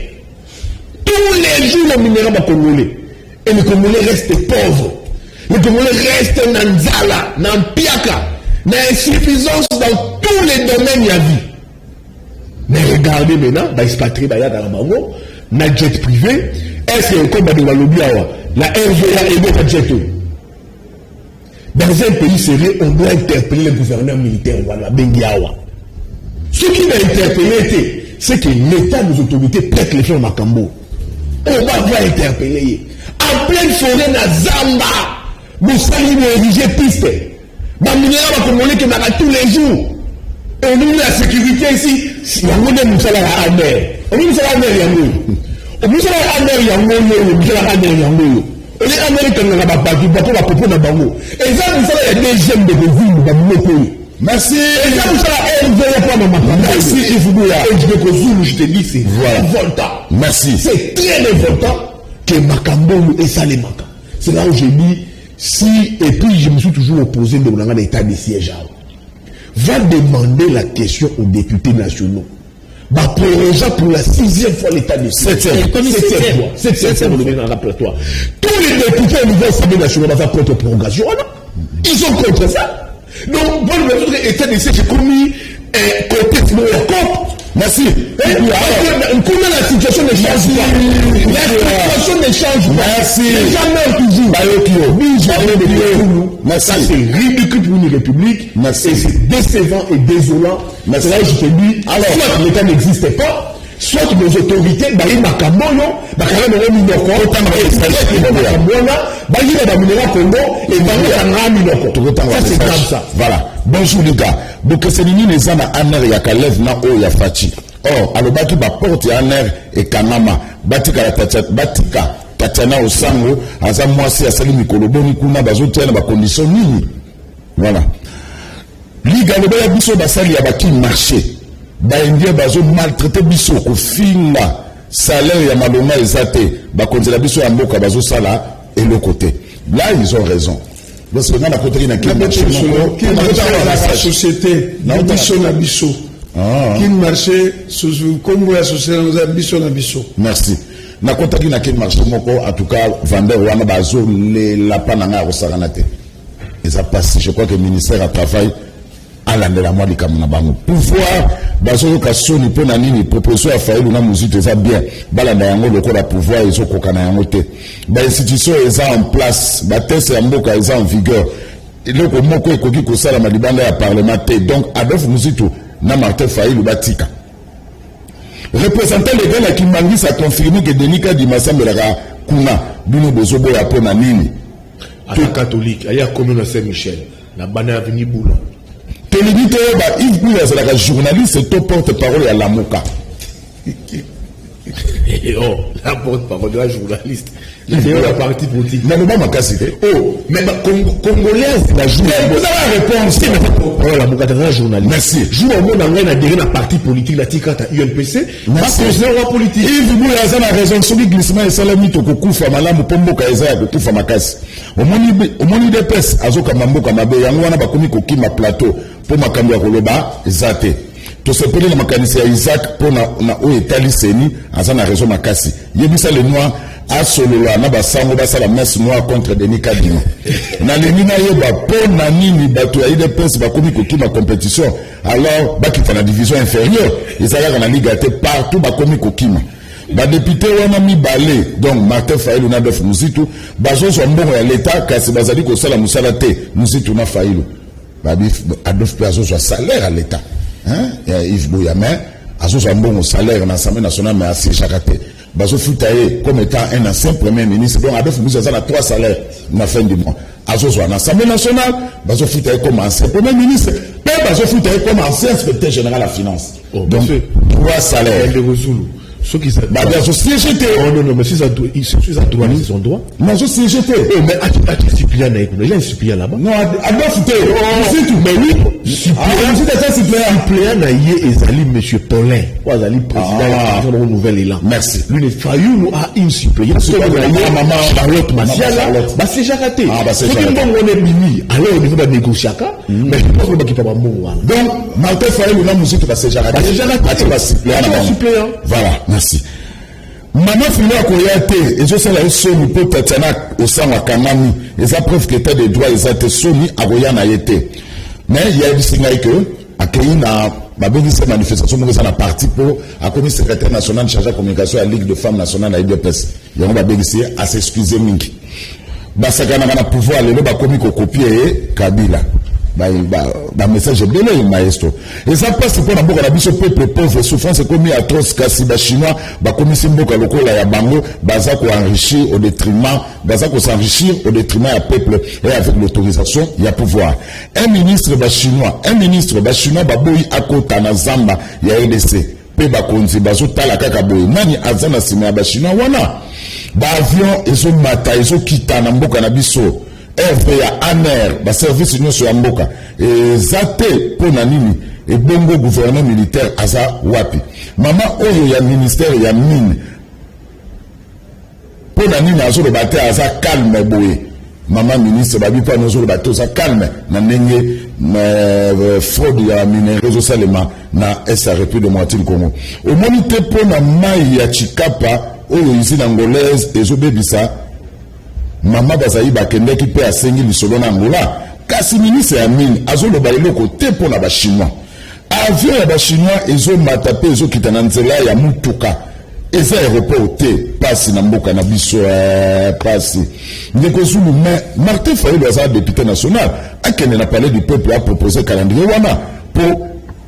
Tous les jours nos minéraux va Congolais. Et les Congolais restent pauvres. Les Congolais restent dans Nzala, dans Piaka. L'insuffisance dans tous les domaines, il y a vie. Mais regardez maintenant, l'expatrié, il y a dans la bango, la jet privé, est-ce que comme de la RVA et le jet? Dans un pays sérieux, on doit interpeller le gouverneur militaire, voilà, Bengiawa. Ce qui m'a interpellé, c'est que l'État des autorités prête les fleurs Macambo. On va interpeller. En pleine forêt, na Zamba, vous savez, vous érigez piste. Bah, minéral va commander que dans tous les jours. Et nous, la sécurité ici, il y a un monde qui est à la mer. On dit que c'est la mer, il y a un monde. On dit que c'est la mer, il y a un monde, il y a la mer, il y a un monde. On est américain, on a pas de bateau, on va proposer un bango. Et ça, vous savez, il y a des gemmes de ville, dans le pays. Merci. Et ça, vous savez, merci, Yves Bouya. Et je vais que je te dis, c'est révoltant. Merci. C'est très révoltant que Macambo et ça les manque. C'est là où j'ai dit, si, et puis je me suis toujours opposé de l'état de siège. Va demander la question aux députés nationaux. Bah, pour la 6e fois l'état de siège. 7e fois. Rappelle-toi. Tous les députés au niveau de l'Assemblée nationale vont faire contre prorogation. Ils sont contre ça. Donc, pour le état de siège, j'ai commis un côté de compte. Merci. Comment la situation ne change pas? La situation ne change pas. Merci. Jamais toujours. Merci. Ça, c'est ridicule pour une république. Merci. Et c'est décevant et désolant. Merci. Là, je te dis, alors, soit l'État n'existait pas, soit nos autorités, ils Makamboyo, ça c'est grave ça. Voilà. Bonjour les gars. Donc c'est nini les ana aner ya kalev na o ya fachi. Oh, alobaki ba porte ya aner et kanama. Batika la tachat, batika Tatiana Osango, aza mwasi asali mikolo boni kuna bazotia na ba condition nini. Voilà. Liga loba ya biso basali ya baki marché. Ba indien bazo maltraiter biso ko finga salaire ya malonga ezate ba konzela biso ya mboka bazo sala et le côté. Là ils ont raison. Parce que dans la côté la société na biso qui marché sous comme la société na biso. Merci. Na kotaki na kin marché moko en tout cas vendeur wana bazo les lapana nga rosaranate. Et ça passe, je crois que le ministère a travaillé à la mois de Kamuna Bango. Pouvoir, bazo ka soni pe na nini proposition ya faïlu na muzite ça bien. Balanda yango loko la pouvoir ezo kokana yango te. Ba institution eza en place, ba test ya mboka eza en vigueur. Et loko moko ekoki ko sala malibanda ya parlementaire. Donc Adolphe Muzitu na Martin Faïlu batika. Représentant légal qui Mangis a confirmé que Denika Dimasamba la kuna bino bozobo ya pona nini. Tout catholique, il y a commune à Saint-Michel, la banane avenue Boula. Télévité, Yves Bouya, c'est la journaliste, c'est ton porte-parole à la Moka. Oh, la porte-parole de la journaliste. C'est la partie politique. Mais le ma casse. Oh, mais Congolaise, la journaliste. Vous avez la réponse. Oh, la Moka, c'est la journaliste. Merci. Je vois mon anglais, adhéré la partie politique, la tika, ta UNPC. Merci. C'est la politique. Yves Bouya, a raison. Celui glissement et salami, to kokufa, malamu, pomboka, eza, kokufa, makasi. Au moni de pes, azoka mamboka, mabe, yangoana, bakomi kokima plateau. Pour ma caméra koloba zate to se pele na makanisi ya Isaac pour na o etali seni azana raison makasi yebisa le noir a solola na basango basa la messe noire contre Denis Kadima na lenina yeba pour na nini bato ya IDPS bakomi kokima compétition alors bakita na division inférieure ezala na liga te partout bakomi kokima ba député wana mibale donc Martin Faïlu na Adolphe Muzitu bazo so mbongo ya l'état kasi bazali ko sala musala te Muzitu na Faïlu Adolphe Plazo soit salaire à l'État. Hein? Yves Bouyamé, Azo un bon salaire dans l'Assemblée nationale, mais assez charaté. Bazo Foutaye, comme étant un ancien premier ministre, donc Adolphe Plazo a 3 salaires à la fin du mois. Azo soit en Assemblée nationale, Bazo Foutaye comme ancien premier ministre, puis Bazo Foutaye comme ancien inspecteur général à la finance. Oh, donc 3 salaires. Ceux qui bah bien sûr CGT. Oh non non mais si ça droit ils ont droit. Non je CGT. Oh mais à suppléant naïko il y a un suppléant là-bas. Non Adolphe c'est tout mais oui suppléant naïe ezali monsieur Paulin ou ezali président de Nouvel Élan. Merci. Lui ne Faïlu nous a une suppléant maman Charlotte Masiala bah c'est jaraté. Ah bah c'est jaraté. On est mini alors au niveau de négocier mais je pense que qui pas bon donc Martin Faïlu na musique bah c'est jaraté. C'est suppléant. Voilà. Merci. Maman Filo Akoyate, et je sais la Sony pour Tatiana au sein de Kanami, et ça preuve que t'as des droits, ils ont Sony Akoyana été. Mais il y a des signes que, à Kéina, ma belle manifestation, nous avons parti pour, à commis secrétaire national chargé de communication à la Ligue de femmes nationales à IDPS. Il y a un bébé à s'excuser, Minki. Basakana, on a pouvoir aller, le commis copier Kabila. message belé maestro. Et ça passe pour d'abord la biso peuple pauvre souffrance comme atroce kasi ba chinois ba komisi mboka lokola ya bango baza ko enrichir au détriment s'enrichir au détriment ya peuple et avec l'autorisation ya pouvoir. Un ministre ba chinois ba boyi akota na zamba ya RDC pe ba konzi bazo tala kaka boyi nani azana sima ba chinois wana ba avion ezo mata ezo kita na mboka na biso RVA ANER ba service nyonso ya mboka zate po na nini et bongo gouvernement militaire aza wapi mama oyo ya ministère ya mine po na nini azo le bate aza calme boye mama ministre babi pa nozo le bate aza calme na ndenge fraude ya minerais au salema na SRP de moitié du Congo au monité po na mai ya Chikapa oyo usine angolaise ezo bebisa mama bazali bakendeki pe asengi lisolo na Angola kasi ministre ya mine azolo bailoko te po na ba chinois avion ya ba chinois ezo matape ezo kitana nzela ya mutuka eza aéroport te pasi na mboka na biso pasi ndeko zulu mais Martin Fayulu azali député national akende na palais du peuple a proposé calendrier wana po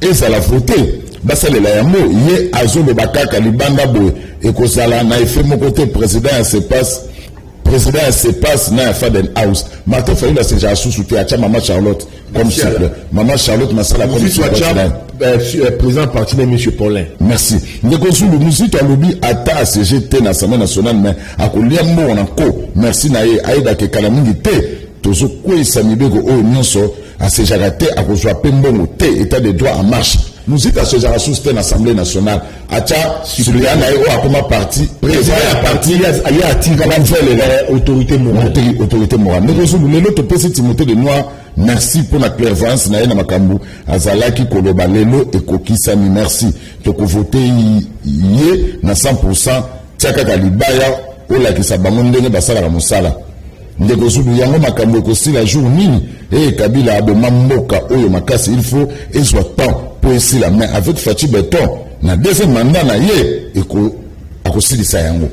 ezala voter basalela yango ye azolo bakaka libanda boye ekozala na effet moko te président se passe na Faden House. Martin Fayulu c'est déjà sous-souté à Maman Charlotte comme cible. Maman Charlotte Massala comme président parti de monsieur Paulin. Merci. Ndeko Zulu musito alobi ata CGT na Assemblée nationale mais akolia mo na ko. Merci na ye aida ke kala mingi te tozo kwesa mibeko o nyonso a sejarate akozwa pembongo te état de droit en marche. Nous sommes à ce genre de l'Assemblée nationale. Acha, suppléant à comme parti, président à parti, il y a tiré l'autorité morale. Autorité morale. Mais nous l'autre petit Timothée de Noir, merci pour la clairvoyance, Naïna Makambu, Azalaki, Koloba, Lelo et Kokisami, merci. Donc, voter yé, na 100%, Tiaka Kalibaya, Ola Kisabamonde, Basala Ramosala. Ndeko Zulu yango makambo kosi la jour nini et Kabila aboma mboka oyo makasi il faut et soit temps pour ici la main avec Fachi Beton na deuxième mandat na ye eko akosilisa yango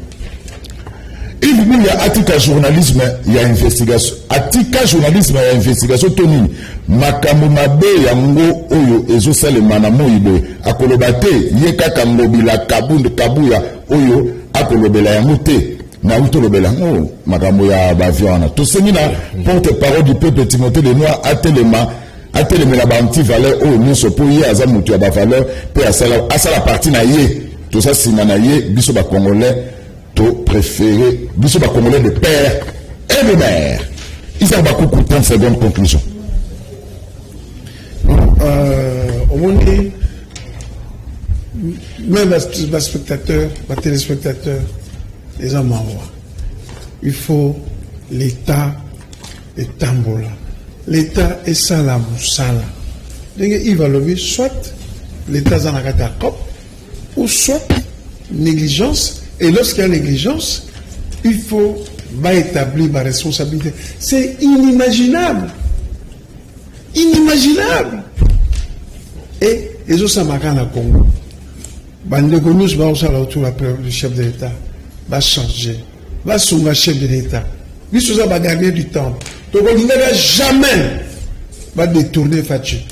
il y a atika journalisme il y a investigation atika journalisme il y a investigation tonini makambo mabe yango oyo ezo salema na moyibo akoloba te ye kaka ngobila kabuya oyo akolobela yango te na utolobela ngo makambo ya baviona to senina porte-parole du peuple Timothée de Noir atelema la banti valeur o nyonso po ye aza mutu ya ba valeur pe asala partie na ye to ça sina na ye biso ba congolais to préféré biso ba congolais de père et de mère isa ba kuku 30 secondes conclusion au monde même les spectateurs les téléspectateurs les hommes il faut l'État et tambola. L'État est ça la moussala. Il va lever soit l'État dans la catacombe ou soit négligence. Et lorsqu'il y a négligence, il faut établir ma responsabilité. C'est inimaginable. Inimaginable. Et les autres Samakan à Congo. Bandegonus va aussi autour du chef de l'État. Va changer, va soumettre le chef de l'État. Lui, ça va gagner du temps. Donc, on ne va jamais va détourner Fachi.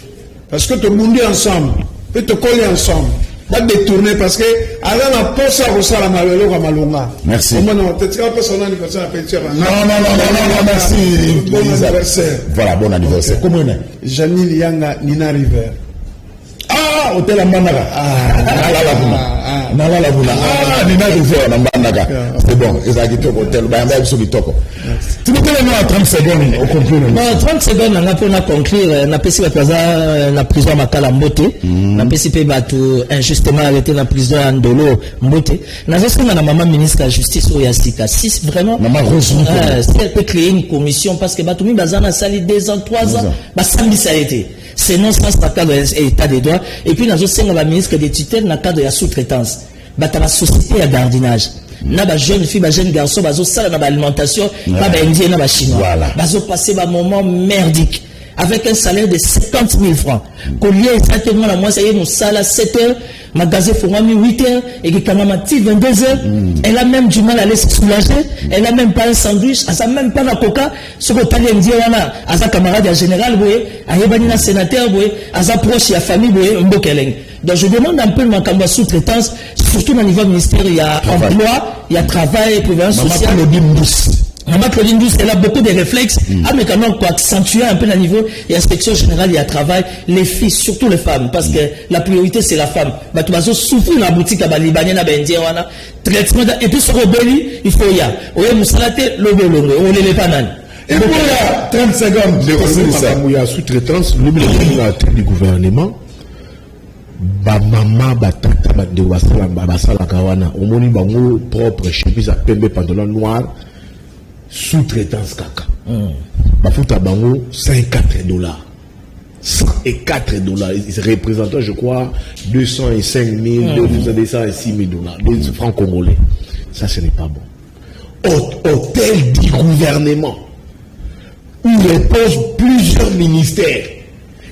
Parce que tout le monde est ensemble, peut te coller ensemble. Va détourner parce que, alors, on a pensé à ça, la malonga. Merci. Non, merci. Bon anniversaire. Voilà, bon anniversaire. Comment on est? Janine Yanga, Nina River. Ah, hôtel à Mandaga. Nina River, Mandaga. C'est bon, ils ont quitté l'hôtel. Tu me donnes 30 secondes au conclure. 30 secondes, on a conclure. On a passé la prison à Kalambote. On a passé injustement arrêté la prison à Ndolo Mbote. On a aussi la maman ministre de la Justice au Yasika. Si vraiment, si elle peut créer une commission, parce que Batoumi Bazana sali 2 ans, 3 ans, Bassambi ça a été. C'est non sens dans le cadre de l'état des droits. Et puis, nous avons la ministre des tutelles dans le cadre de la sous-traitance. Dans la société de jardinage. Na ba jeune fille, ba jeune garçon, bazo sala na ba alimentation, ba indien na ba chinois. Bazo passer ba moment merdique. avec un salaire de 50 000 francs. Collier exactement la moitié, ça y est, nous salle à 7 heures, magasin Fourami 8 heures, et qui Kamamati 22 heures. Elle a même du mal à aller se soulager. Elle a même pas un sandwich, elle a même pas la coca. Ce que tu as dit, à sa camarade en général, à Yebanina sénateur, à sa proche et à famille, Mbokeleng. Donc je demande un peu ma sous-traitance, surtout au niveau ministère, il y a emploi, il y a travail, prévoyance sociale. Maman Claudine Douce, elle a beaucoup de réflexes, mais quand même, pour accentuer un peu le niveau, il y a inspection générale, il y a travail, les filles, surtout les femmes, parce que la priorité c'est la femme. Bah, tu vas souffrir dans la boutique à Libanais, à Bendien, traitement, et puis sur le belly, il faut y aller. Oye, Moussalate, l'obé, on les pas nan. Et pour 30 secondes, il y a sous-traitance, du gouvernement. Ba mama ba tata ba de wasala ba basala kawana omoni bango propre chemise à pembe pantalon noir sous-traitance kaka ba futa bango $104 $104 ils représentent je crois 205 000 206 000 $, francs congolais. Ça ce n'est pas bon. Hôtel du gouvernement où reposent plusieurs ministères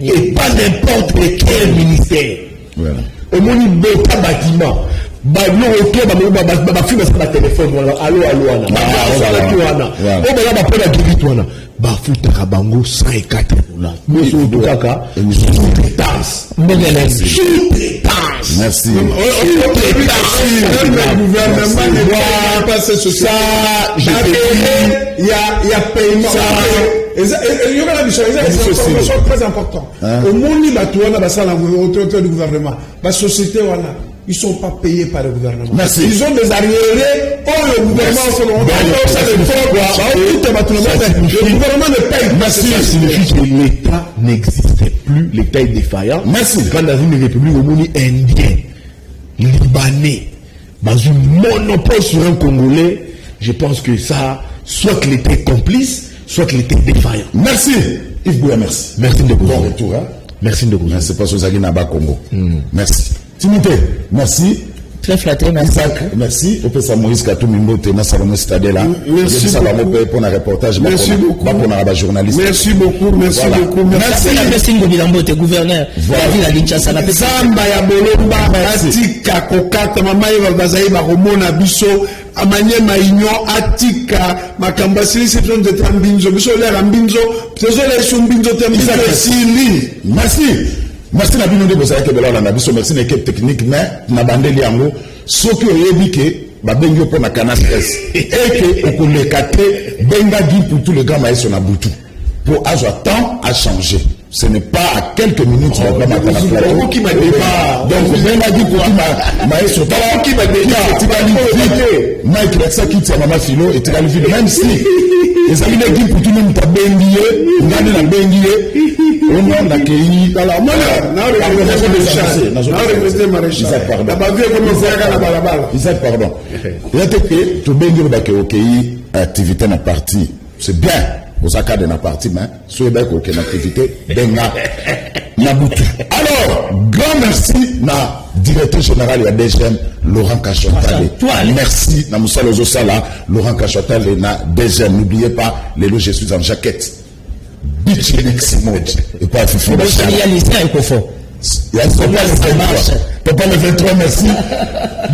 et pas n'importe quel ministère. Au moins, il bâtiment. Téléphone. Allô, merci. Le gouvernement n'est pas passé sur ça. Il y a paiement. Il y aura des choses très importantes. Au monde, il y a du gouvernement. La société, ils ne sont pas payés par le gouvernement. Merci. Ils ont des arriérés. Le gouvernement, le gouvernement ne paye pas. Merci. Ça signifie que l'État n'existait plus, l'État est défaillant. Merci. Quand dans une république au monde indien, libanais, dans un monopole sur un Congolais, je pense que ça, soit que l'État est complice, soit que l'État est défaillant. Merci. Yves Bouya, merci. Merci de bon retour. Hein? Merci de vous. Merci pour ce Naba Congo. Merci. Timothée, merci. Très flatté, merci. Isaac, merci. Au PSA Maurice Katumimbo, Tena Salomé Stadela. Merci beaucoup. Pour un reportage. Merci beaucoup. Pour journaliste. Merci beaucoup. Merci beaucoup. Merci. Merci. Merci. Gouverneur. La ville à Kinshasa. Zamba ya Bolomba, Atika, Kokata, Mama Eva Bazaïba, Romona, Bisso, Amanye Maïnyo, Atika, Makambasili, c'est une de Trambinzo, Bisso, l'air Ambinzo, c'est les Sumbinzo, Trambinzo, Sili. Merci. Merci na bino de bozala ke bela na biso merci na équipe technique mais na bandeli yango soki oyebi ke ba bengi po na Canal S et que okoleka te benga dit pour tout le grand maestro na butu pour avoir temps à changer. Ce n'est pas à quelques minutes de la plateau qui m'a dit donc benga dit pour tout maestro qui m'a dit Mike Lexa qui tient maman philo et tira le vide même si les amis dit pour tout le monde ta bengié ngane na bengié on a accueilli alors moi Isaac pardon il a été que tu bengi le accueilli activité na partie c'est bien aux accords de la partie mais sur les aucune activité benga Nabutu. Alors grand merci na directeur général ya DGM Laurent Kachotale. Merci na Moussalo Zosala Laurent Kachotale na DGM. N'oubliez pas les lots je suis en jaquette. Bitchelix mode et pas Fifi. Il y a Papa le 23, merci. Bon,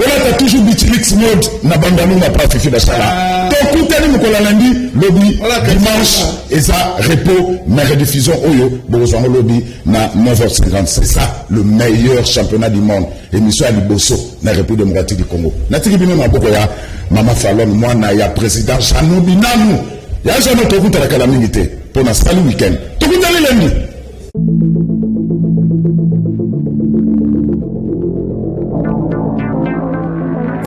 là, tu as toujours Bitchelix mode. N'a pas Fifi d'achala. Donc, tout est nous lundi, lobby, dimanche, et ça, repos, mais rediffusion, Oyo, Bozoan lobby, na 9h50. C'est ça, le meilleur championnat du monde. Émission à Liboso, na République démocratique du Congo. Natiki Bino Mabokoya, Mama Fallon, moi, na ya président Janobi Nanou. Il y a jamais tout à la calamité pour notre salut week-end. Tout le lundi.